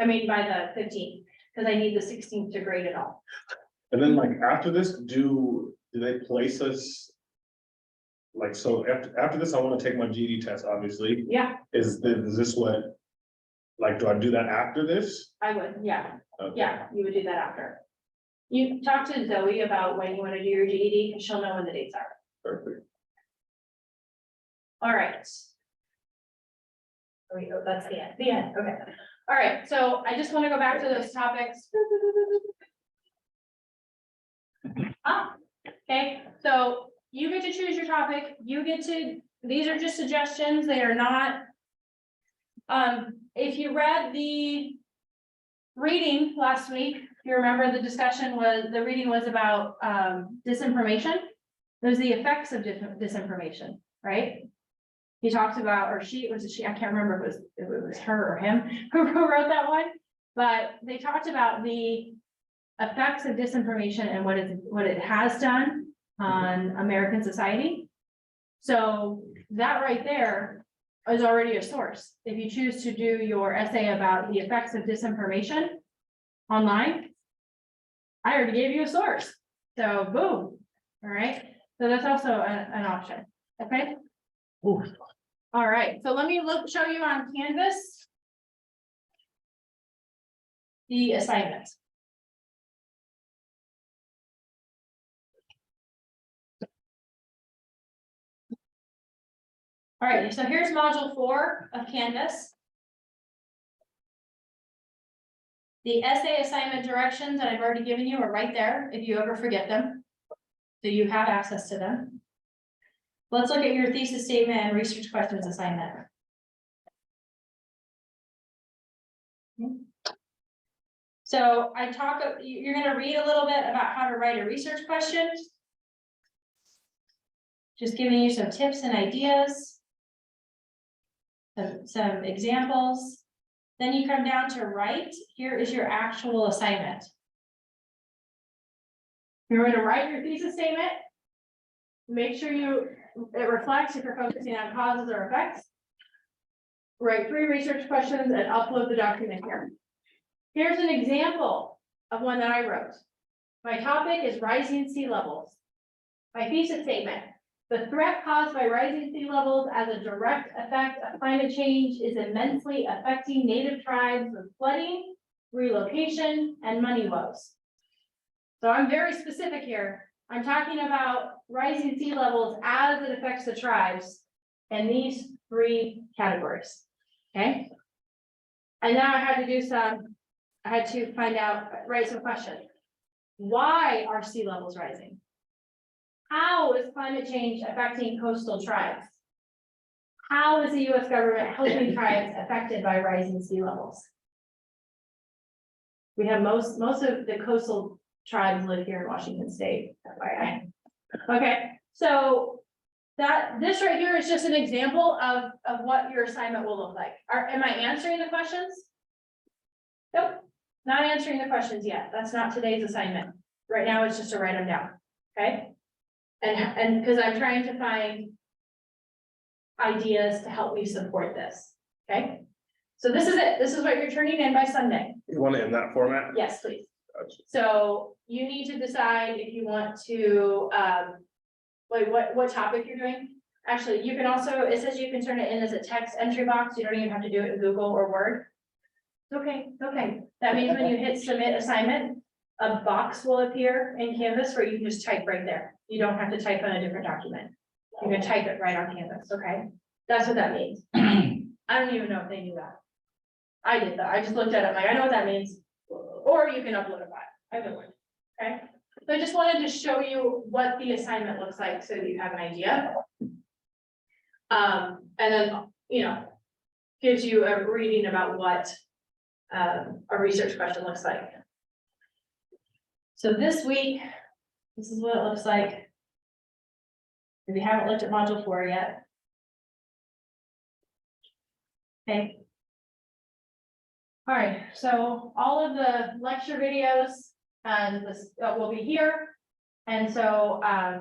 I mean, by the 15th, because I need the 16th to grade it all. And then like after this, do they place us? Like, so after this, I wanna take my GED test, obviously. Yeah, Is this what? Like, do I do that after this? I would, yeah, Okay. yeah, you would do that after. You talk to Zoe about when you want to do your GED, because she'll know when the dates are. Perfect. All right. There we go, that's the end, okay. All right, so I just want to go back to those topics. Okay, so you get to choose your topic, you get to, these are just suggestions, they are not. If you read the reading last week, if you remember, the discussion was, the reading was about disinformation. There's the effects of disinformation, right? He talked about, or she, was it she, I can't remember if it was her or him who wrote that one, but they talked about the effects of disinformation and what it has done on American society. So that right there is already a source. If you choose to do your essay about the effects of disinformation online, I already gave you a source. So boom, all right. So that's also an option, okay? Ooh. All right, so let me show you on Canvas the assignment. All right, so here's module 4 of Canvas. The essay assignment directions that I've already given you are right there if you ever forget them. So you have access to them. Let's look at your thesis statement and research questions assignment. So you're going to read a little bit about how to write a research question. Just giving you some tips and ideas. Some examples. Then you come down to write. Here is your actual assignment. You're going to write your thesis statement. Make sure it reflects if you're focusing on causes or effects. Write 3 research questions and upload the document here. Here's an example of one that I wrote. My topic is rising sea levels. My thesis statement: the threat caused by rising sea levels as a direct effect of climate change is immensely affecting native tribes with flooding, relocation, and money woes. So I'm very specific here. I'm talking about rising sea levels as it affects the tribes in these 3 categories, okay? And now I had to write some questions. Why are sea levels rising? How is climate change affecting coastal tribes? How is the US government helping tribes affected by rising sea levels? We have most of the coastal tribes live here in Washington State, FYI. Okay, so this right here is just an example of what your assignment will look like. Am I answering the questions? Nope, not answering the questions yet. That's not today's assignment. Right now, it's just to write them down, okay? And because I'm trying to find ideas to help me support this, okay? So this is it. This is what you're turning in by Sunday. You want it in that format? Yes, please. Gotcha. So you need to decide if you want to, what topic you're doing. Actually, you can also, it says you can turn it in as a text entry box. You don't even have to do it in Google or Word. It's okay. That means when you hit submit assignment, a box will appear in Canvas where you can just type right there. You don't have to type on a different document. You can type it right on Canvas, okay? That's what that means. I don't even know if they knew that. I did that. I just looked at it, like, I know what that means. Or you can upload a file, either one, okay? So I just wanted to show you what the assignment looks like so that you have an idea. And then, you know, gives you a reading about what a research question looks like. So this week, this is what it looks like. If you haven't looked at module 4 yet. Okay. All right, so all of the lecture videos and this will be here. And so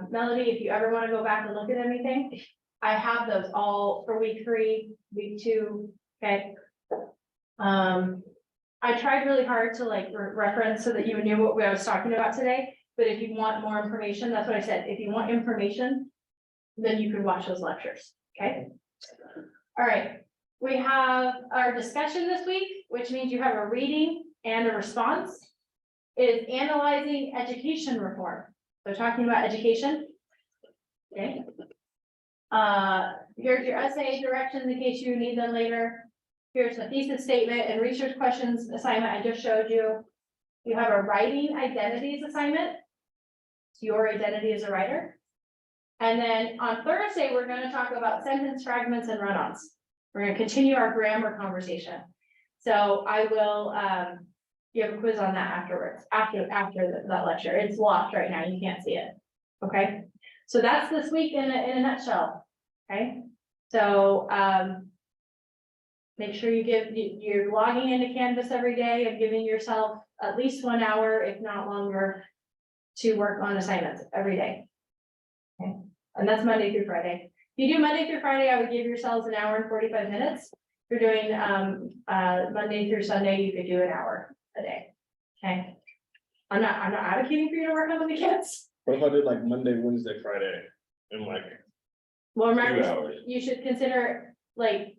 Melody, if you ever want to go back and look at anything, I have those all for week 3, week 2, okay? I tried really hard to like reference so that you knew what I was talking about today, but if you want more information, that's what I said, if you want information, then you can watch those lectures, okay? All right, we have our discussion this week, which means you have a reading and a response. It is analyzing education reform, so talking about education. Okay. Here's your essay directions in case you need them later. Here's the thesis statement and research questions assignment I just showed you. You have a writing identities assignment. It's your identity as a writer. And then on Thursday, we're going to talk about sentence fragments and run-ons. We're going to continue our grammar conversation. So I will you have a quiz on that afterwards, after that lecture. It's locked right now, you can't see it. Okay, so that's this week in a nutshell. Okay, so make sure you're logging into Canvas every day and giving yourself at least 1 hour, if not longer, to work on assignments every day. Okay, and that's Monday through Friday. If you do Monday through Friday, I would give yourselves 1 hour and 45 minutes. If you're doing Monday through Sunday, you could do 1 hour a day. Okay, I'm not advocating for you to work on the weekends. What if I did like Monday, Wednesday, Friday, and like,2 Well, remember, hours. you should consider like.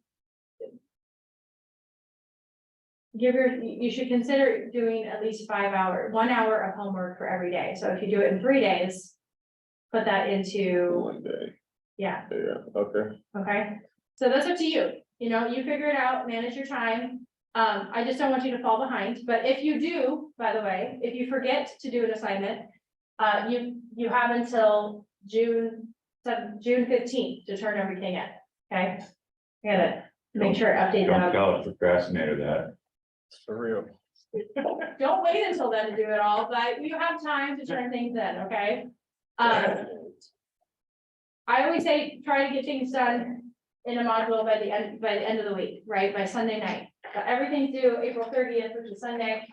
You should consider doing at least 1 hour of homework for every day. So if you do it in 3 days, put that into, one day? yeah, Yeah, okay. okay? So that's up to you. You know, you figure it out, manage your time. I just don't want you to fall behind, but if you do, by the way, if you forget to do an assignment, you have until June 15th to turn everything in, okay? Gotta make sure update Don't that. tell a procrastinator that. For real. Don't wait until then to do it all, but you have time to turn things in, okay? I always say, try to get things done in a module by the end of the week, right, by Sunday night. But everything's due April 30th, which is Sunday.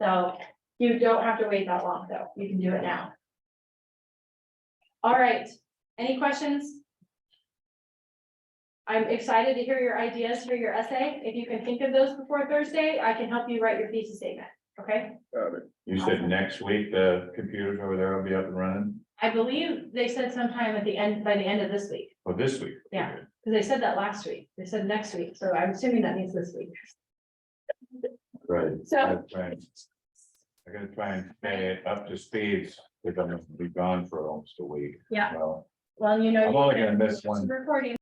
So you don't have to wait that long, though. You can do it now. All right, any questions? I'm excited to hear your ideas for your essay. If you can think of those before Thursday, I can help you write your thesis statement, okay? Got it. You said next week, the computers over there will be up and running? I believe they said sometime by the end of this week, Well, this week. Yeah. because they said that last week. They said next week, so I'm assuming that means this week. Right. So- I gotta try and stay up to speed, because I'm gonna be gone for almost a week. Yeah. Well, Well, you know. I'm only gonna miss one. Recording.